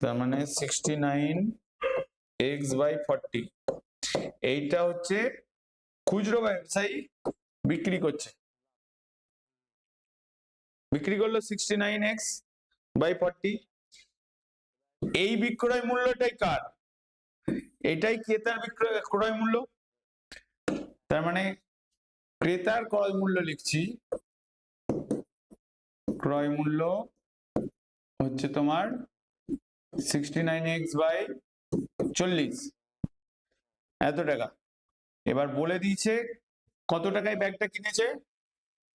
S1: তার মানে 69x বাই 40, এইটা হচ্ছে খুচরো ব্যবসায়ী বিক্রি করছে, বিক্রি করলো 69x বাই 40। এই বিক্রয় মূল্যটাই কার? এটাই ক্রেতার ক্রয় মূল্য, তার মানে ক্রেতার ক্রয় মূল্য লিখছি, ক্রয় মূল্য হচ্ছে তোমার 69x বাই 40, এত টাকা। এবার বলে দিয়েছে কত টাকায় ব্যাগটা কিনেছে,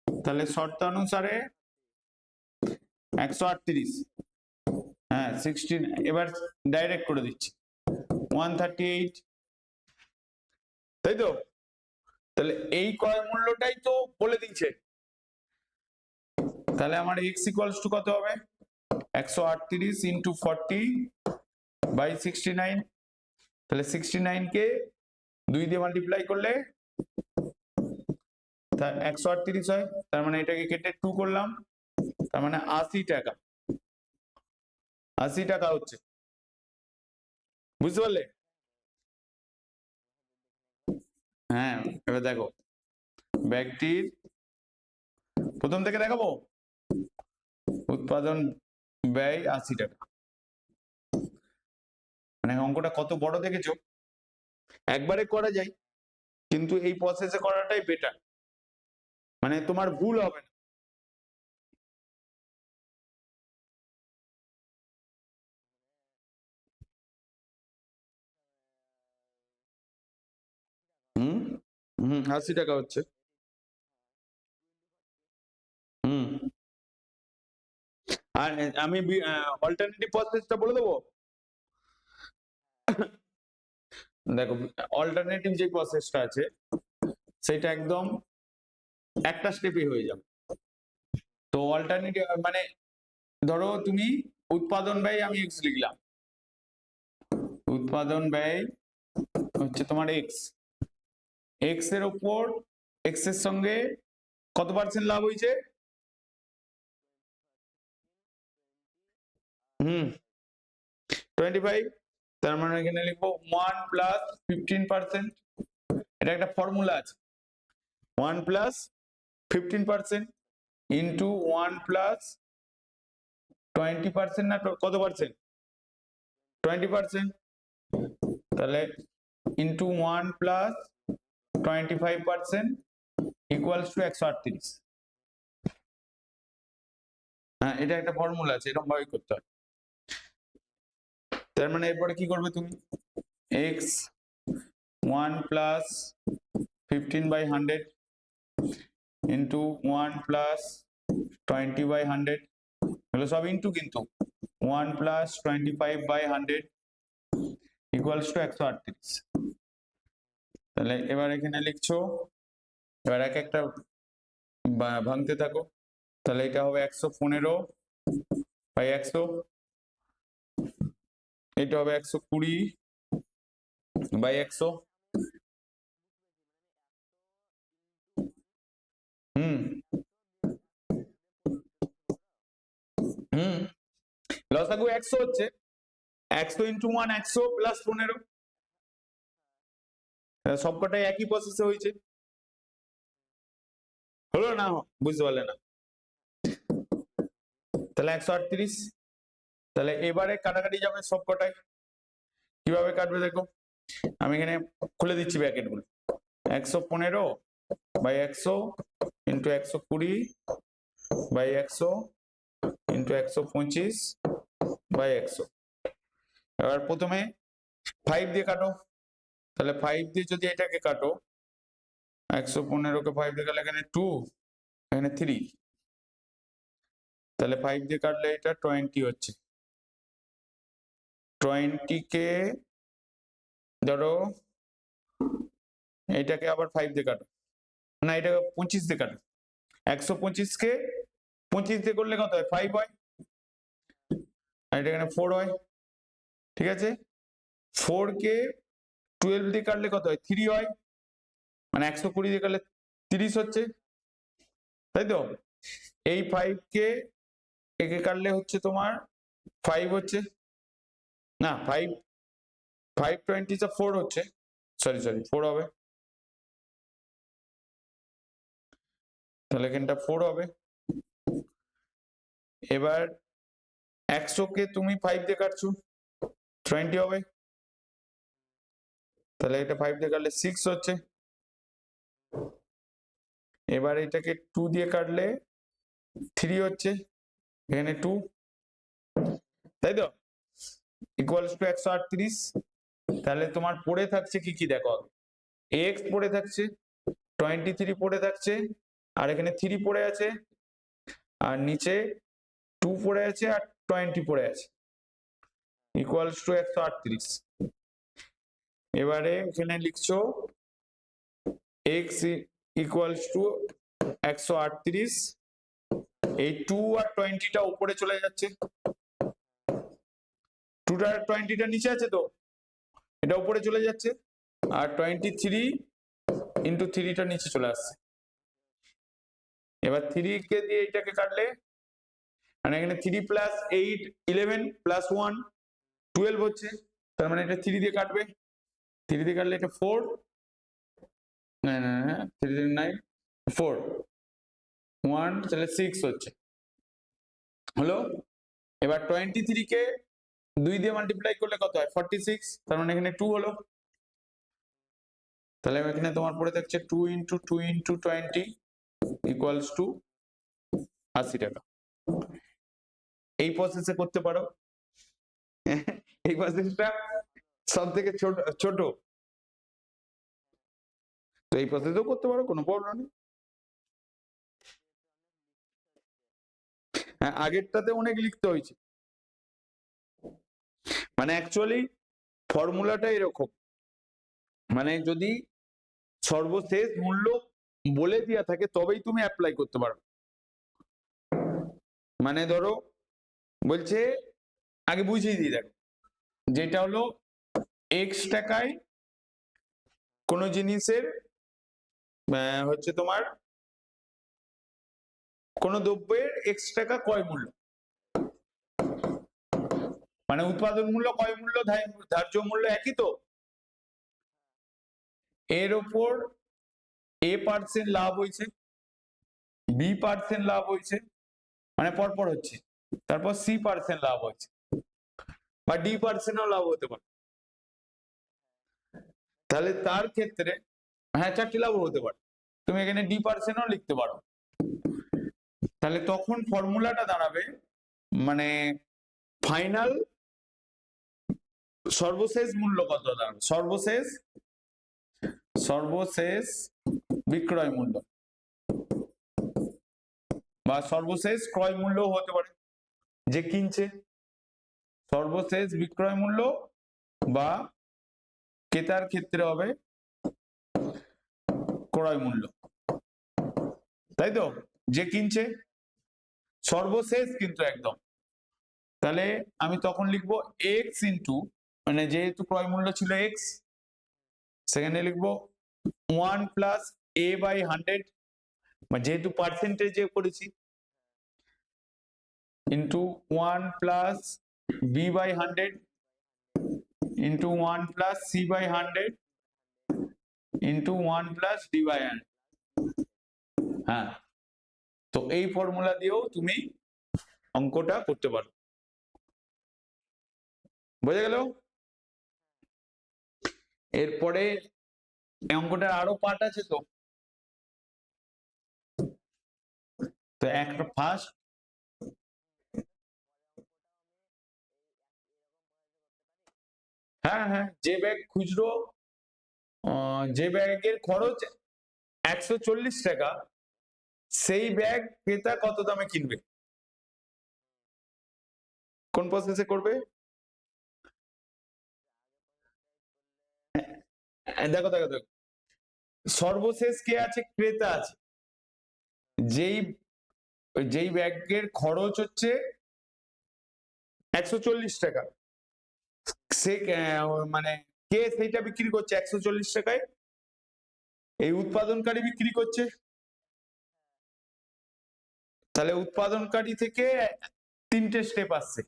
S1: তাহলে শর্তানুসারে 138, হ্যাঁ 16, এবার ডাইরেক্ট করে দিচ্ছি 138, তাই তো? তাহলে এই ক্রয় মূল্যটাই তো বলে দিয়েছে, তাহলে আমার x ইকুয়ালস টু কত হবে? 138 ইন্টু 40 বাই 69, তাহলে 69 কে 2 দিয়ে মাল্টিপ্লাই করলে 138 হয়, তার মানে এটাকে কেটে 2 করলাম, তার মানে 80 টাকা, 80 টাকা হচ্ছে, বুঝতে পারলে? হ্যাঁ এবার দেখো ব্যাগটির প্রথম থেকে দেখাবো, উৎপাদন ব্যয় 80 টাকা, মানে অঙ্কটা কত বড় দেখেছো? একবারে করা যায় কিন্তু এই প্রসেসে করাটাই বেটার, মানে তোমার ভুল হবে না, 80 টাকা হচ্ছে। হুম। আর আমি অল্টারনেটিভ প্রসেসটা বলে দেবো। দেখো, অল্টারনেটিভ যে প্রসেসটা আছে সেটা একদম একটা স্টেপে হয়ে যাবে। তো অল্টারনেটিভ মানে ধরো তুমি উৎপাদন ব্যয় আমি এক্স লিখলাম, উৎপাদন ব্যয় হচ্ছে তোমার এক্স, এক্স এর উপর এক্স এর সঙ্গে কত পার্সেন্ট লাভ হয়েছে? হুম 25। তার মানে এখানে লিখবো 1 + 15%। এটা একটা ফর্মুলা আছে, 1 + 15% ইন্টু 1 + 20% না কত পার্সেন্ট? 20%। তাহলে ইন্টু 1 + 25% ইকুয়ালস টু 138। হ্যাঁ, এটা একটা ফর্মুলা আছে, এরকম ভাবে করতে হয়। তার মানে এরপরে কি করবে তুমি? এক্স 1 + 15/100 ইন্টু 1 + 20/100, এগুলো সব ইন্টু কিন্তু 1 + 25/100 ইকুয়ালস টু 138। তাহলে এবার এখানে লিখছো, এবার এক একটা ভাঙতে থাকো। তাহলে এটা হবে 115/100, এটা হবে 120/100। হুম হুম লসাগু 100 হচ্ছে, 100 ইন্টু 1 100 প্লাস 15, সবকটাই একই প্রসেসে হয়েছে। হলো না? বুঝতে পারলে না? তাহলে 138। তাহলে এবারে কাটাকাটি যাবে সবকটাই। কিভাবে কাটবে দেখো, আমি এখানে খুলে দিচ্ছি ব্র্যাকেট গুলো। 115/100 ইন্টু 120/100 ইন্টু 125/100। এবার প্রথমে 5 দিয়ে কাটো। তাহলে 5 দিয়ে যদি এটাকে কাটো, 115কে 5 দিয়ে কাটলে এখানে 2, এখানে 3, তাহলে 5 দিয়ে কাটলে এটা 20 হচ্ছে। 20 কে ধরো, এটাকে আবার 5 দিয়ে কাটো, না এটাকে 25 দিয়ে কাটো। 125কে 25 দিয়ে করলে কত হয়? 5 হয়। আর এটা এখানে 4 হয়, ঠিক আছে। 4 কে 12 দিয়ে কাটলে কত হয়? 3 হয়। মানে 120 দিয়ে কাটলে 30 হচ্ছে, তাই তো। এই 5 কে একে কাটলে হচ্ছে তোমার 5 হচ্ছে, না 5 520 4 হচ্ছে, সরি 4 হবে। তাহলে এখানটা 4 হবে। এবার 100 কে তুমি 5 দিয়ে কাটছো, 20 হবে। তাহলে এটা 5 দিয়ে কাটলে 6 হচ্ছে। এবার এটাকে 2 দিয়ে কাটলে 3 হচ্ছে, এখানে 2, তাই তো। Equals to 138। তাহলে তোমার পড়ে থাকছে কি কি দেখো, এক্স পড়ে থাকছে, 23 পড়ে থাকছে, আর এখানে 3 পড়ে আছে, আর নিচে 2 পড়ে আছে, আর 20 পড়ে আছে, ইকুয়ালস টু 138। এবারে এখানে লিখছো এক্স ইকুয়ালস টু 138। এই 2 আর 20টা উপরে চলে যাচ্ছে, 2টা আর 20টা নিচে আছে, তো এটা উপরে চলে যাচ্ছে। আর 23 ইন্টু 3টা নিচে চলে আসছে। এবার 3 কে দিয়ে এটাকে কাটলে, মানে এখানে 3 + 8 11 + 1 12 হচ্ছে। তার মানে এটা 3 দিয়ে কাটবে, 3 দিয়ে কাটলে এটা 4, না না না 3 দিয়ে 9 4 1, তাহলে 6 হচ্ছে, হলো। এবার 23 কে 2 দিয়ে মাল্টিপ্লাই করলে কত হয়? 46। তার মানে এখানে 2 হলো। তাহলে এখানে তোমার পড়ে থাকছে 2 × 2 × 20 ইকুয়ালস টু 80 টাকা। এই প্রসেসে করতে পারো। এই প্রসেসটা সব থেকে ছোট ছোট তো এই প্রসেসও করতে পারো, কোনো প্রবলেম নেই। হ্যাঁ, আগেরটাতে অনেক লিখতে হয়েছে, মানে অ্যাকচুয়ালি ফর্মুলাটা এরকম, মানে যদি সর্বশেষ মূল্য বলে দেওয়া থাকে তবেই তুমি অ্যাপ্লাই করতে পারো। মানে ধরো বলছে, আগে বুঝিয়ে দিই দেখো, যেটা হলো এক্স টাকায় কোনো জিনিসের হচ্ছে তোমার কোন দ্রব্যের এক্স টাকা ক্রয় মূল্য, মানে উৎপাদন মূল্য, ক্রয় মূল্য, ধার্য মূল্য একই তো, এর ওপর a% লাভ হয়েছে, b% লাভ হয়েছে, মানে পরপর হচ্ছে, তারপর c% লাভ হয়েছে, বা d%ও লাভ হতে পারে, তাহলে তার ক্ষেত্রে হ্যাঁ 4টি লাভ হতে পারে, তুমি এখানে d%ও লিখতে পারো। তাহলে তখন ফর্মুলাটা দাঁড়াবে, মানে ফাইনাল সর্বশেষ মূল্য কত দাঁড়াবে, সর্বশেষ বিক্রয় মূল্য, বা সর্বশেষ ক্রয় মূল্য হতে পারে যে কিনছে, সর্বশেষ বিক্রয় মূল্য, বা ক্রেতার ক্ষেত্রে হবে ক্রয় মূল্য, তাই তো, যে কিনছে সর্বশেষ কিন্তু একদম। তাহলে আমি তখন লিখবো এক্স ইন্টু, মানে যেহেতু ক্রয় মূল্য ছিল এক্স, সেখানে লিখবো 1 প্লাস a/100, যেহেতু পার্সেন্টেজে করেছি, into 1 plus b/100 into 1 plus c/100 into 1 plus d/100। হ্যাঁ, তো এই ফর্মুলা দিয়েও তুমি অঙ্কটা করতে পারো, বোঝা গেল? এরপরে এই অঙ্কটার আরো পার্ট আছে, তো একটা ফার্স্ট, হ্যাঁ হ্যাঁ, যে ব্যাগ খুচরো, যে ব্যাগের খরচ 140 টাকা, সেই ব্যাগ ক্রেতা কত দামে কিনবে, কোন প্রসেসে করবে? দেখো দেখো দেখো, সর্বশেষ কে আছে, ক্রেতা আছে, যেই যেই ব্যাগের খরচ হচ্ছে 140 টাকা, সে মানে কে সেইটা বিক্রি করছে 140 টাকায়, এই উৎপাদনকারী বিক্রি করছে। তাহলে উৎপাদনকারী থেকে 3টে স্টেপ আসছে,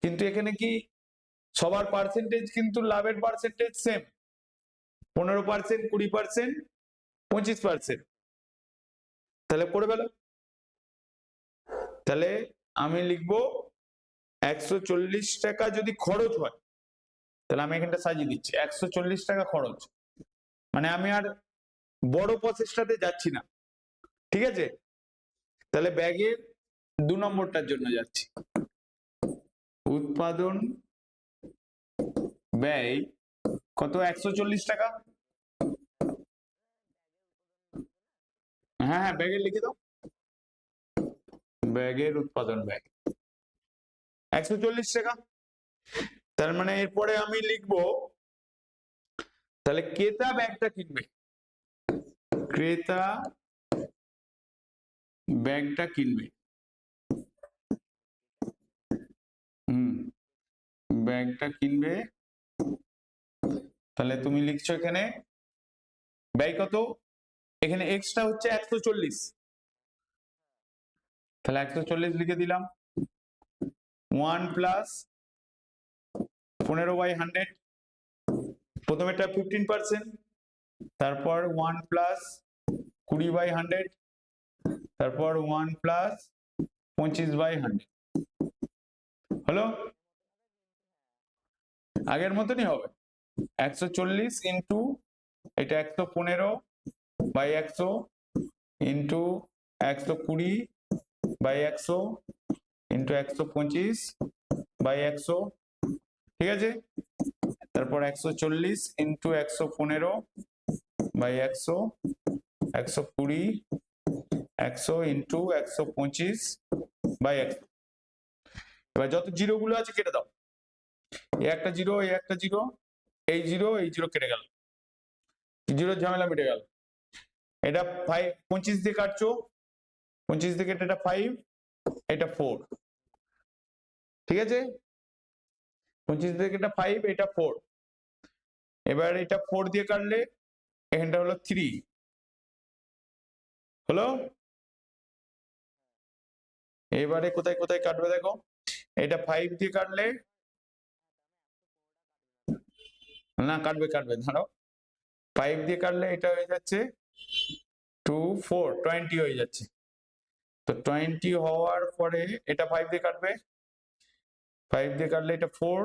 S1: কিন্তু এখানে কি সবার পার্সেন্টেজ কিন্তু লাভের পার্সেন্টেজ সেম, 15%, 20%, 25%, তাহলে করে ফেলো। তাহলে আমি লিখবো 140 টাকা যদি খরচ হয়, তাহলে আমি এখানটা সাজিয়ে দিচ্ছি 140 টাকা খরচ, মানে আমি আর বড় প্রসেসটাতে যাচ্ছি না, ঠিক আছে? তাহলে ব্যাগের 2 নম্বরটার জন্য যাচ্ছি, উৎপাদন ব্যয় কত, 140 টাকা, হ্যাঁ হ্যাঁ ব্যাগের লিখে দাও, ব্যাগের উৎপাদন ব্যয় 140 টাকা। তার মানে এরপরে আমি লিখবো, তাহলে ক্রেতা ব্যাগটা কিনবে, ক্রেতা ব্যাগটা কিনবে, ব্যাগটা কিনবে, তাহলে তুমি লিখছো এখানে ব্যয় কত, এখানে এক্সটা হচ্ছে 140, তাহলে 140 লিখে দিলাম, 1 প্লাস 15/100, প্রথমেটা 15%, তারপর 1 প্লাস 20/100, তারপর 1 প্লাস 25/100, হলো? আগের মতনই হবে, 140 ইন্টু এটা 115/100 ইন্টু 120/100 ইন্টু 125/100, ঠিক আছে? তারপর 140 ইন্টু বাই 100, 120, 100 ইন্টু 125 বাই 100। এবার যত জিরো গুলো আছে কেটে দাও, এই একটা জিরো, এই একটা জিরো, এই জিরো, এই জিরো কেটে গেল, জিরোর ঝামেলা মিটে গেল। এটা 5, 25 দিয়ে কাটছো, 25 দিয়ে কেটে এটা 5, এটা 4, ঠিক আছে? 25 দিয়ে এটা 5, এটা 4। এবার এটা 4 দিয়ে কাটলে এখানটা হলো 3, হলো? এবারে কোথায় কোথায় কাটবে দেখো, এটা 5 দিয়ে কাটলে, না কাটবে কাটবে, ধরো 5 দিয়ে কাটলে এটা হয়ে যাচ্ছে 2, 4, 20 হয়ে যাচ্ছে। তো 20 হওয়ার পরে এটা 5 দিয়ে কাটবে, 5 দিয়ে কাটলে এটা 4,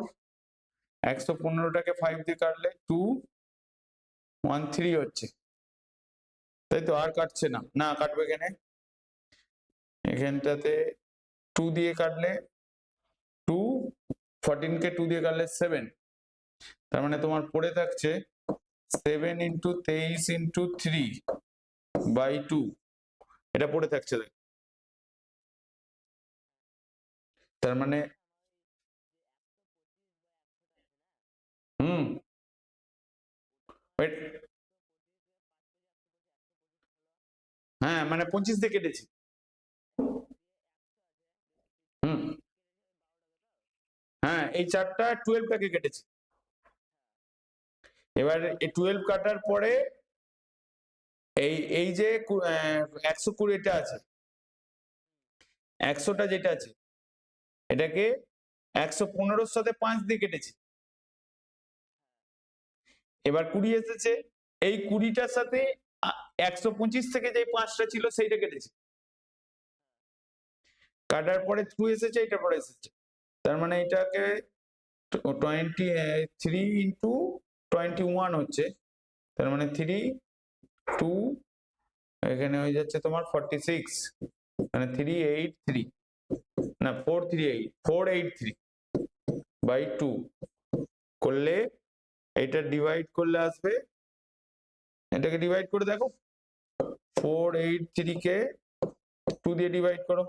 S1: 115টাকে 5 দিয়ে কাটলে 2, 13 হচ্ছে, তাই তো? আর কাটছে না, না কাটবে এখানে, এখানটাতে 2 দিয়ে কাটলে 2, 14কে 2 দিয়ে কাটলে 7, তার মানে তোমার পড়ে থাকছে 7 ইন্টু 23 ইন্টু 3 বাই 2, এটা পড়ে থাকছে। তার মানে হুম, হ্যাঁ মানে 25 দিয়ে কেটেছি। হুম, হ্যাঁ এই চারটা 12টাকে কেটেছি। এবার এই 12 কাটার পরে এই এই যে 120টা আছে, 100টা যেটা আছে এটাকে 115-র সাথে 5 দিয়ে কেটেছি। এবার 20 এসেছে, এই 20টার সাথে 125 থেকে যে 5টা ছিল সেইটা কেটেছি, কাটার পরে 2 এসেছে, এটা পরে এসেছে। তার মানে এটাকে 23 ইন্টু 21 হচ্ছে, তার মানে 3, 2, এখানে হয়ে যাচ্ছে তোমার 46, মানে 383, না 438, 483 বাই 2 করলে এটা ডিভাইড করলে আসবে, এটাকে ডিভাইড করে দেখো, 483 কে 2 দিয়ে ডিভাইড করো,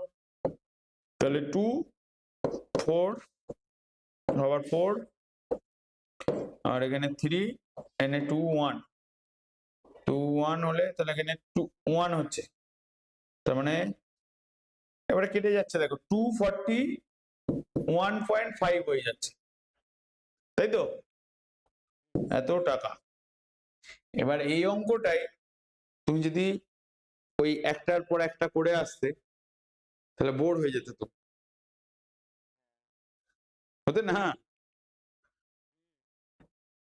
S1: তাহলে 2, 4 আবার 4, আর এখানে 3, এখানে 2, 1, 2, 1 হলে তাহলে এখানে 2, 1 হচ্ছে, তার মানে এবারে কেটে যাচ্ছে দেখো 241.5 হয়ে যাচ্ছে, তাই তো? এত টাকা। এবার এই অঙ্কটাই তুমি যদি ওই একটার পর একটা করে আসতে তাহলে বোর হয়ে যেত, তো হতে না।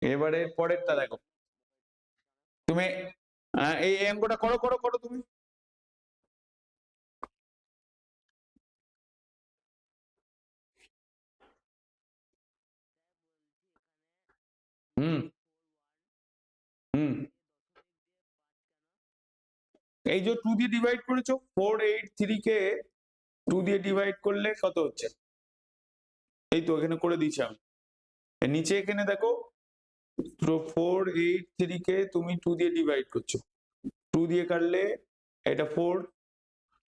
S1: এবারে পরেরটা দেখো, তুমি এই অঙ্কটা করো করো করো তুমি। হুম হুম, এই যে 2 দিয়ে ডিভাইড করেছো, 483 কে 2 দিয়ে ডিভাইড করলে কত হচ্ছে? এই তো এখানে করে দিয়েছি আমি, এর নিচে এখানে দেখো, তো 483 কে তুমি 2 দিয়ে ডিভাইড করছো, 2 দিয়ে কাটলে এটা 4,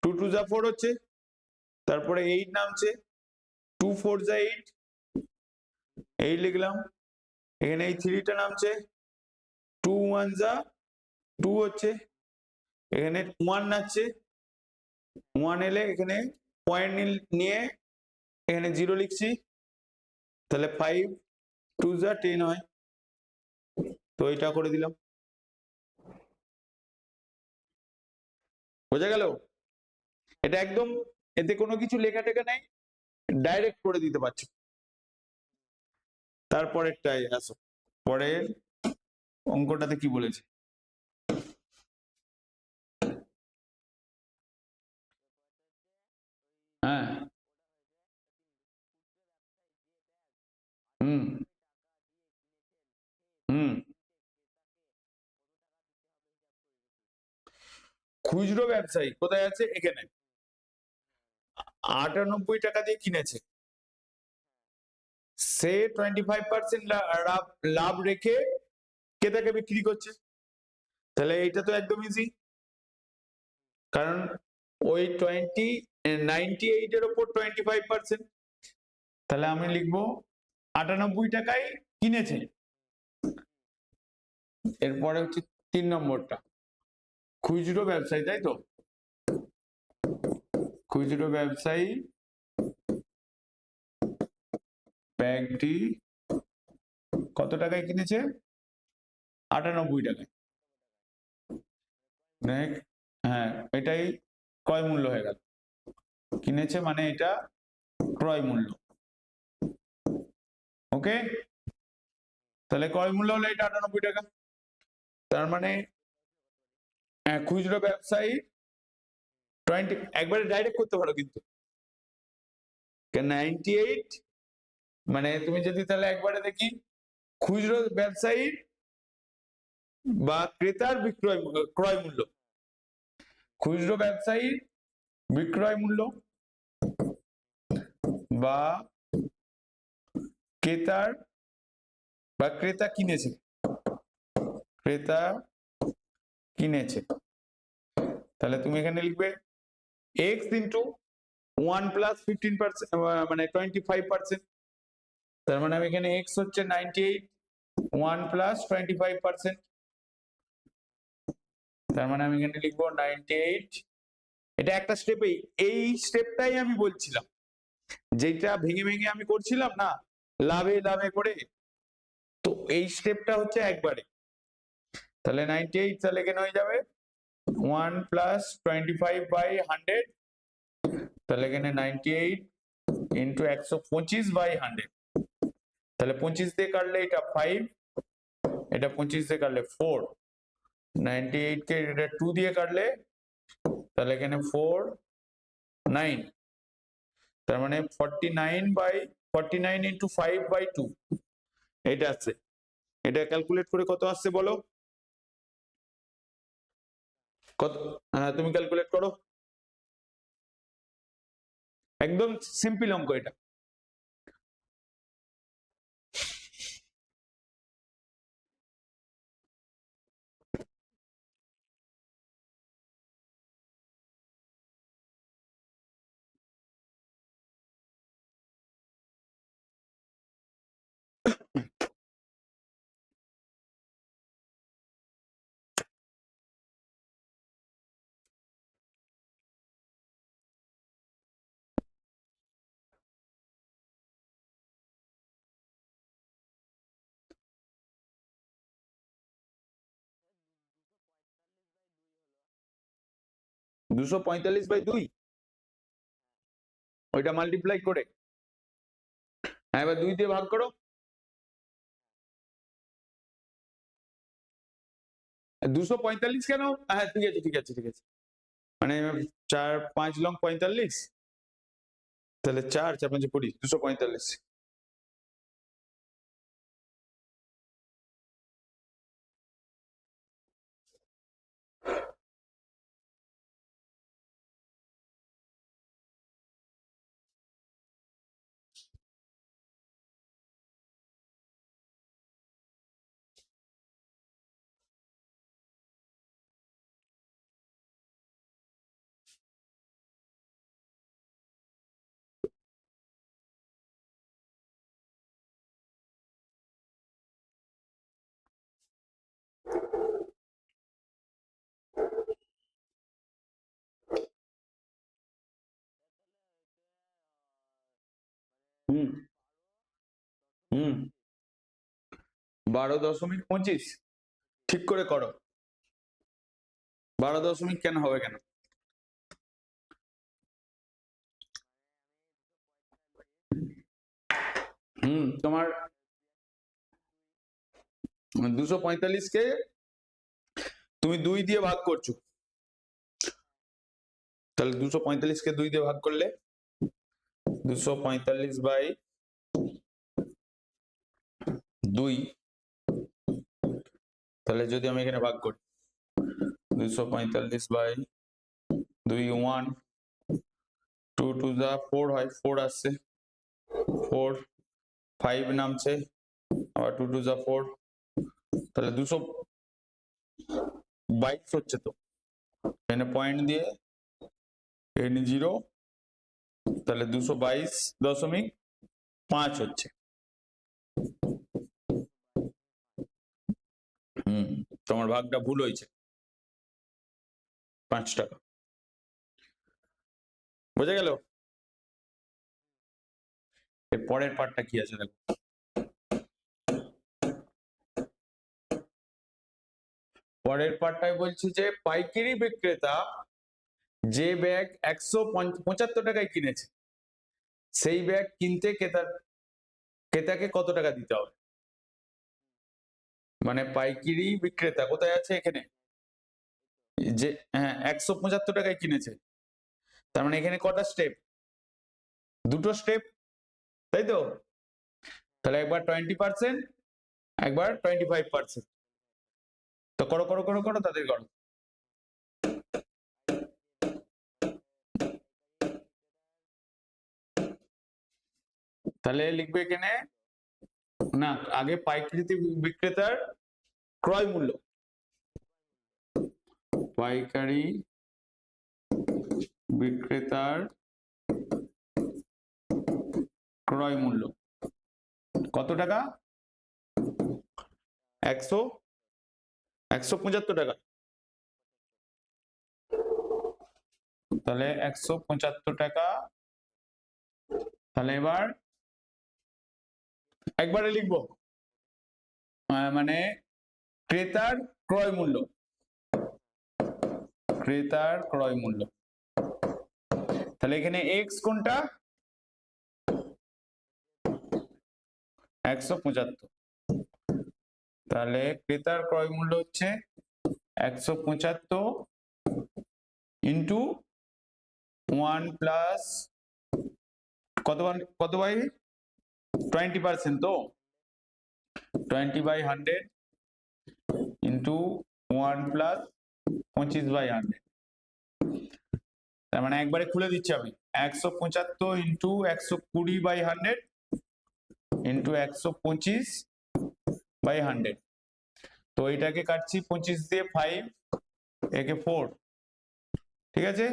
S1: 2 2 যা 4 হচ্ছে, তারপরে 8 নামছে, 2 4 যা 8, 8 লিখলাম, এখানে এই 3টা নামছে, 2 1 যা 2 হচ্ছে, এখানে 1 নাচছে, 1 এলে এখানে পয়েন্ট নিয়ে এখানে 0 লিখছি, তাহলে 5 2 যা 10 হয়, তো এটা করে দিলাম, বোঝা গেল? এটা একদম, এতে কোনো কিছু লেখা টেখা নাই, ডাইরেক্ট করে দিতে পারছো। তারপরেরটাই আসো, পরের অঙ্কটাতে কি বলেছে, হ্যাঁ হুম হুম, খুচরো ব্যবসায়ী কোথায় আছে? এখানে 98 টাকা দিয়ে কিনেছে, সে 25% লাভ লাভ রেখে কে তাকে বিক্রি করছে, তাহলে এইটা তো একদম ইজি, কারণ ওই 98 এর উপর 25%, তাহলে আমি লিখবো 98 টাকায় কিনেছে। এরপরে হচ্ছে 3 নম্বরটা, খুচরো ব্যবসায়ী, তাই তো? খুচরো ব্যবসায়ী ব্যাগটি কত টাকায় কিনেছে? 98 টাকায়। হ্যাঁ, এটাই ক্রয় মূল্য হয়ে গেল। কিনেছে মানে এটা ক্রয় মূল্য। ওকে, তাহলে ক্রয় মূল্য হলো এটা 98 টাকা। তার মানে খুচরো ব্যবসায়ী 20, একবারে ডাইরেক্ট করতে পারো কিন্তু 98, মানে তুমি যদি তাহলে একবারে দেখি, খুচরো ব্যবসায়ীর বা ক্রেতার ক্রয় মূল্য, খুচরো ব্যবসায়ীর বিক্রয় মূল্য বা ক্রেতার বা ক্রেতা কিনেছে, ক্রেতা কিনেছে, তাহলে তুমি এখানে লিখবে x ইন্টু 1 প্লাস 15%, মানে 25%। তার মানে আমি এখানে x হচ্ছে 98, 1 প্লাস 25%, তার মানে আমি এখানে লিখবো 98। এটা একটা স্টেপেই, এই স্টেপটাই আমি বলছিলাম, যেটা ভেঙে ভেঙে আমি করছিলাম না লাভে লাভে করে, তো এই স্টেপটা হচ্ছে একবারে। তাহলে 98, তাহলে এখানে হয়ে যাবে 1 প্লাস 25/100, তাহলে এখানে 98 ইন্টু 125/100, তাহলে 25 দিয়ে কাটলে এটা 5, এটা 25 দিয়ে কাটলে 4, 98 কে এটা 2 দিয়ে কাটলে তাহলে এখানে 4, 9, তার মানে 49 ইন্টু 5/2 এটা আছে। এটা ক্যালকুলেট করে কত আসছে বলো? কত? হ্যাঁ, তুমি ক্যালকুলেট করো, একদম সিম্পল অঙ্ক এটা। দুশো 45/2, ওইটা মাল্টিপ্লাই করে, হ্যাঁ এবার 2 দিয়ে ভাগ করো। 245 কেন? হ্যাঁ ঠিক আছে ঠিক আছে ঠিক আছে, মানে 4 5 লং 45, তাহলে 4 4 5 20, 245। হুম হুম 12.25, ঠিক করে করো। 12 কেন হবে কেন? তোমার 245 কে তুমি 2 দিয়ে ভাগ করছো, তাহলে 245 কে 2 দিয়ে ভাগ করলে 245/2, তাহলে যদি আমি এখানে ভাগ করি 245/2, 1 2 টু দা 4 হয়, 4 আসছে, 4 5 নামছে, আবার 2 টু দা 4, তাহলে 200 22 হচ্ছে তো, এখানে পয়েন্ট দিয়ে n0, তাহলে 222.5 হচ্ছে। তোমার ভাগটা ভুল হয়েছে, 5 টাকা। বোঝা গেল? এর পরের পার্টটা কি আছে দেখো। পরের পার্টটায় বলছি যে পাইকারি বিক্রেতা যে ব্যাগ 175 টাকায় কিনেছে, সেই ব্যাগ কিনতে ক্রেতাকে কত টাকা দিতে হবে। মানে পাইকারি বিক্রেতা কোথায় আছে, এখানে, যে হ্যাঁ 175 টাকায় কিনেছে, তার মানে এখানে কটা স্টেপ, দুটো স্টেপ, তাই তো? তাহলে একবার 20%, একবার 25%। তো করো করো করো করো, তাদের করো। তাহলে লিখবে এখানে, না আগে পাইকারি বিক্রেতার ক্রয় মূল্য, পাইকারি বিক্রেতার ক্রয় মূল্য কত টাকা, 175 টাকা। তাহলে 175 টাকা। তাহলে এবার একবারে লিখবো, মানে ক্রেতার ক্রয় মূল্য, ক্রেতার ক্রয় মূল্য। তাহলে এখানে x কোনটা, 175। তাহলে ক্রেতার ক্রয় মূল্য হচ্ছে 175 ইন্টু 1 প্লাস কত বাই 20%, তো 20/100 ইন্টু 1 প্লাস 25/100। তার মানে একবারে খুলে দিচ্ছি আমি, 175 ইন্টু 120/100 ইন্টু 125/100। তো এটাকে কাটছি 25 দিয়ে, 5 একে 4, ঠিক আছে।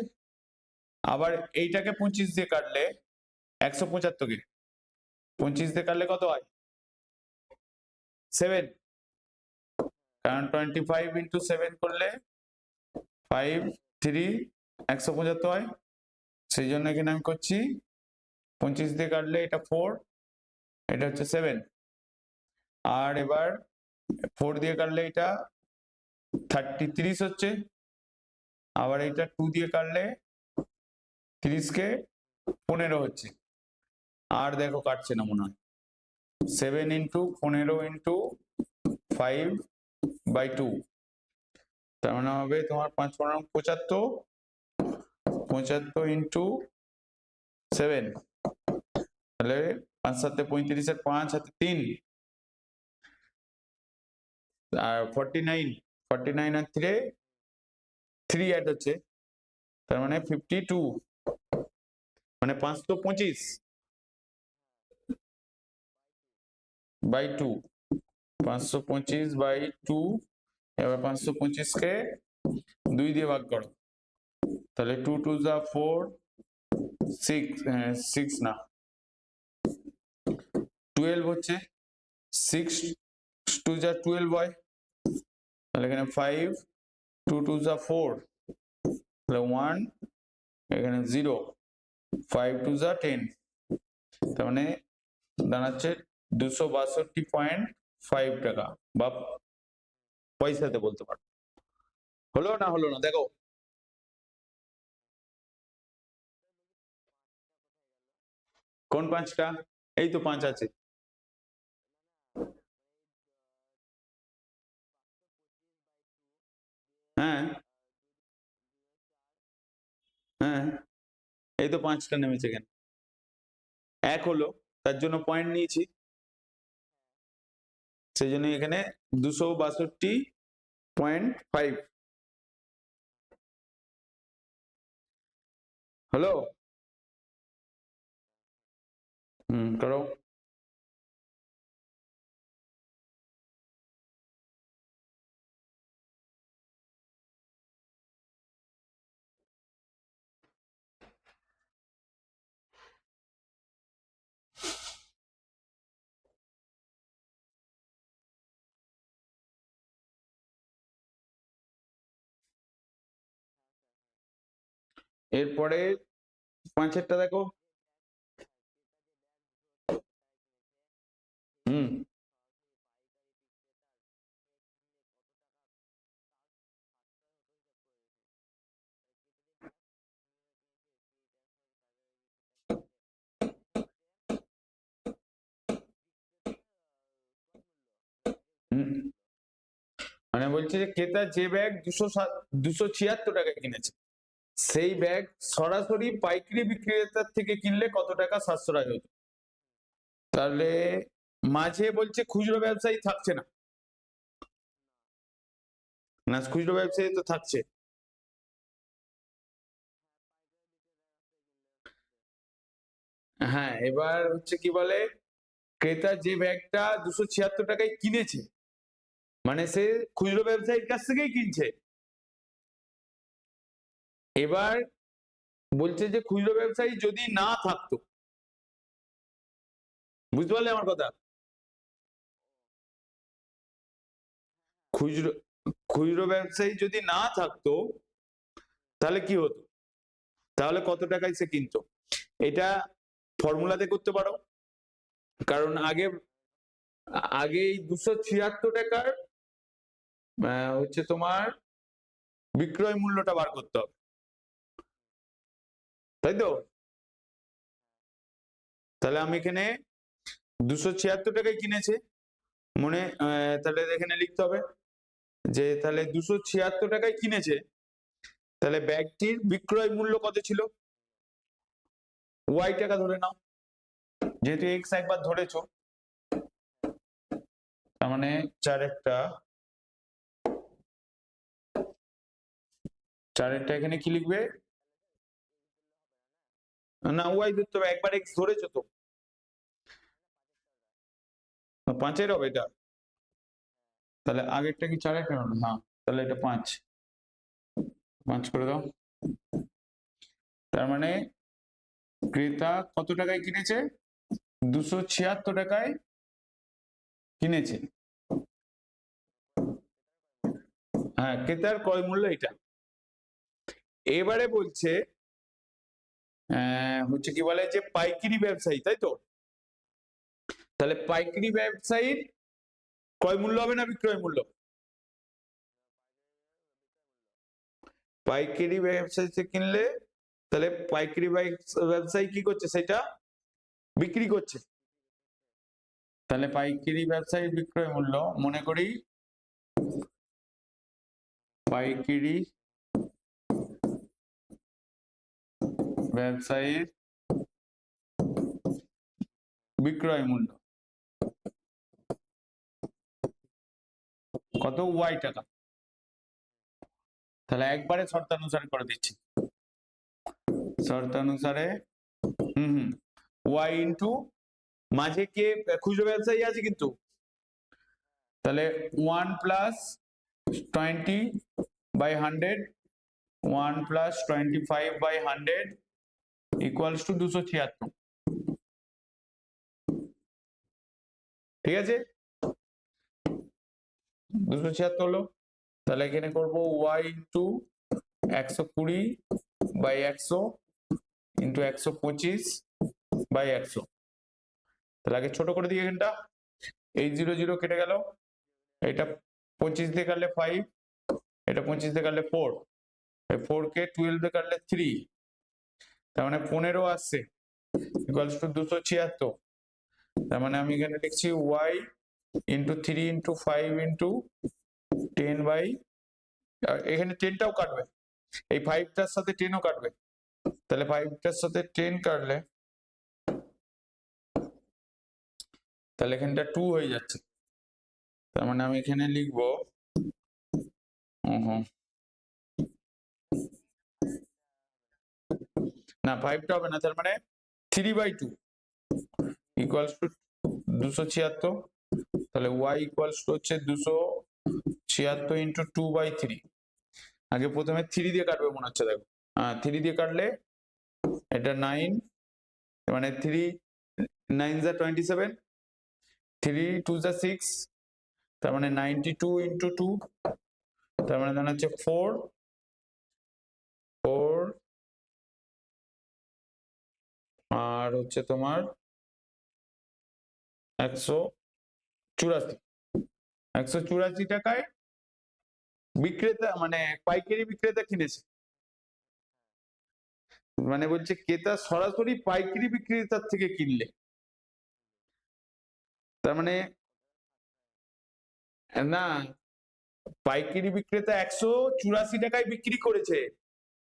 S1: আবার এইটাকে 25 দিয়ে কাটলে, 175 কে 25 দিয়ে কাটলে কত হয়, 7, কারণ 25 ইন্টু 7 করলে 5 3 175 হয়, সেই জন্য এখানে আমি করছি 25 দিয়ে কাটলে এটা 4, এটা হচ্ছে 7। আর এবার 4 দিয়ে কাটলে এটা 30 হচ্ছে, আবার এটা 2 দিয়ে কাটলে 30 কে 15 হচ্ছে। আর দেখো কাটছে না মনে হয়, 7 ইন্টু 15 ইন্টু 5/2, তার মানে হবে তোমার 5 15 75, 75 ইন্টু 7, তাহলে 5 7 35 এর 5 হাতে 3, আর 49 আর 3 অ্যাড হচ্ছে, তার মানে 52, মানে 525/2, 525/2। এবার 525 কে 2 দিয়ে ভাগ করো, তাহলে 2 2 যা 4, 6 না 12 হচ্ছে, 6 2 যা 12 হয়, তাহলে এখানে 5, 2 2 যা 4, তাহলে 1, এখানে 0, 5 2 যা 10, তার মানে দাঁড়াচ্ছে 262.5 টাকা, বা পয়সাতে বলতে পারো। হলো না হলো না দেখো, কোন 5টা, এই তো 5 আছে। হ্যাঁ হ্যাঁ, এই তো 5টা নেমেছে, কেন 1 হলো, তার জন্য পয়েন্ট নিয়েছি, সেই জন্য এখানে 262.5 হলো। করো। এরপরে 5-এরটা দেখো। হুম। হুম, মানে বলছে যে ক্রেতা যে ব্যাগ 276 টাকায় কিনেছে, সেই ব্যাগ সরাসরি পাইকারি বিক্রেতার থেকে কিনলে কত টাকা সাশ্রয় হতো। তাহলে মাঝে বলছে খুচরো ব্যবসায়ী থাকছে না, না খুচরো ব্যবসায়ী তো থাকছে। হ্যাঁ, এবার হচ্ছে কি বলে, ক্রেতা যে ব্যাগটা 276 টাকায় কিনেছে, মানে সে খুচরো ব্যবসায়ীর কাছ থেকেই কিনছে। এবার বলছে যে খুচরো ব্যবসায়ী যদি না থাকতো, বুঝতে পারলে আমার কথা? খুচরো খুচরো ব্যবসায়ী যদি না থাকতো তাহলে কি হতো, তাহলে কত টাকায় সে কিনতো। এটা ফর্মুলাতে করতে পারো, কারণ আগে আগে এই 276 টাকার হচ্ছে তোমার বিক্রয় মূল্যটা বার করতে হবে, তাই তো? তাহলে আমি এখানে 276 টাকায় কিনেছে, তাহলে এখানে লিখতে হবে যে তাহলে 276 টাকায় কিনেছে, তাহলে ব্যাগটির বিক্রয় মূল্য কত ছিল, ওয়াই টাকা ধরে নাও, যেহেতু এক্স একবার ধরেছো। তার মানে 4-একটা এখানে কি লিখবে, না ওয়াই ধরতে হবে, একবার এক্স ধরেছো তো, 5-এর হবে এটা। তাহলে আগেরটা কি 4-এর হবে? হ্যাঁ, তাহলে এটা 5 5 করে দাও। তার মানে ক্রেতা কত টাকায় কিনেছে, 276 টাকায় কিনেছে। হ্যাঁ, ক্রেতার ক্রয় মূল্য এটা। এবারে বলছে হচ্ছে কি বলে যে পাইকারি ব্যবসায়ী, তাই তো? তাহলে পাইকারি ব্যবসায়ীর ক্রয় মূল্য হবে না বিক্রয় মূল্য? পাইকারি ব্যবসায়ী থেকে কিনলে তাহলে পাইকারি ব্যবসায়ী কি করছে, সেটা বিক্রি করছে। তাহলে পাইকারি ব্যবসায়ীর বিক্রয় মূল্য, মনে করি পাইকারি ব্যবসায়ীর বিক্রয় মূল্য কত, ওয়াই টাকা। তাহলে একবারে শর্তানুসারে করে দিচ্ছি, শর্তানুসারে ওয়াই ইন্টু, মাঝে কে খুচরো ব্যবসায়ী আছে কিন্তু, তাহলে 1+20/100, 1+25/100 ইকুয়ালস টু 276। ঠিক আছে, 276 হলো। তাহলে এখানে করবো ওয়াই ইন্টু 120/100 ইন্টু 125/100। তাহলে আগে ছোট করে দিই এখানটা, এই 0 0 কেটে গেল, এটা 25 দিয়ে কাটলে 5, এটা 25 দিয়ে কাটলে 4, 4 কে 12 দিয়ে কাটলে 3, তার মানে 15 আসছে, ইকুয়ালস টু 276। তার মানে আমি এখানে লিখছি Y into 3 into 5 into 10 by, এখানে 10টাও কাটবে, এই 5টার সাথে 10ও কাটবে, তাহলে 5টার সাথে 10 কাটলে তাহলে এখানটা 2 হয়ে যাচ্ছে। তার মানে আমি এখানে লিখবো না, 5টা হবে না, তার মানে 3/2 ইকুয়ালস টু 276। তাহলে ওয়াই ইকুয়ালস টু হচ্ছে 276 ইন্টু 2/3। আগে প্রথমে 3 দিয়ে কাটবে মনে হচ্ছে, দেখো 3 দিয়ে কাটলে এটা 9, মানে 3 9 যা 27, 3 2 যা 6, তার মানে 92 ইন্টু 2, তার মানে দাঁড়াচ্ছে 4 আর হচ্ছে তোমার 184, 184 টাকায় বিক্রেতা মানে পাইকারি বিক্রেতা কিনেছে, মানে বলছে ক্রেতা সরাসরি পাইকারি বিক্রেতার থেকে কিনলে, তার মানে না, পাইকারি বিক্রেতা 184 টাকায় বিক্রি করেছে।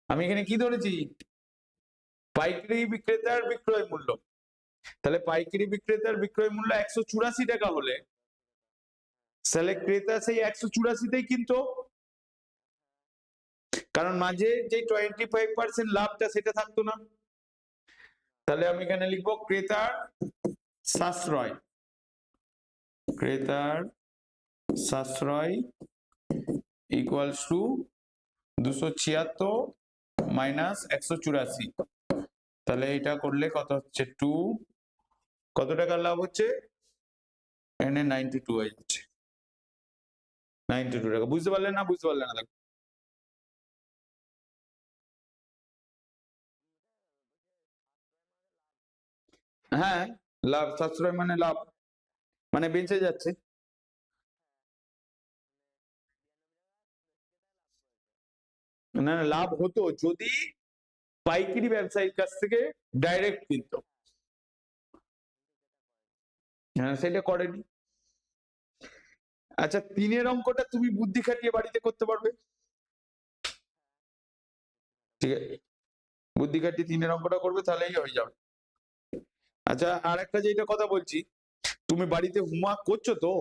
S1: আমি এখানে কি ধরেছি? পাইকারি বিক্রেতার বিক্রয় মূল্য। তাহলে পাইকারি বিক্রেতার বিক্রয় মূল্য 184 টাকা হলে তাহলে ক্রেতা সেই 184তেই কিনতো, কারণ মাঝে যে 25% লাভটা সেটা থাকতো না। তাহলে আমি এখানে লিখবো ক্রেতার সাশ্রয়, ক্রেতার সাশ্রয় ইকুয়ালস টু 276 মাইনাস 184। তাহলে এটা করলে কত হচ্ছে? 2, কত টাকার লাভ হচ্ছে? এখানে 92 হয়ে যাচ্ছে, 92 টাকা। বুঝতে পারলেন না? বুঝতে পারলেন না? হ্যাঁ, লাভ, সাশ্রয় মানে লাভ, মানে বেঁচে যাচ্ছে। না না, লাভ হতো যদি পাইকারি ব্যবসায়ীর কাছ থেকে ডাইরেক্ট কিনতো। হ্যাঁ, সেটা করেনি। আচ্ছা, 3-এর অঙ্কটা তুমি বুদ্ধি খাটিয়ে বাড়িতে করতে পারবে? ঠিক আছে, বুদ্ধি খাটিয়ে 3-এর অঙ্কটা করবে, তাহলেই হয়ে যাবে। আচ্ছা, আর একটা যেটা কথা বলছি, তুমি বাড়িতে হোমওয়ার্ক করছো তো?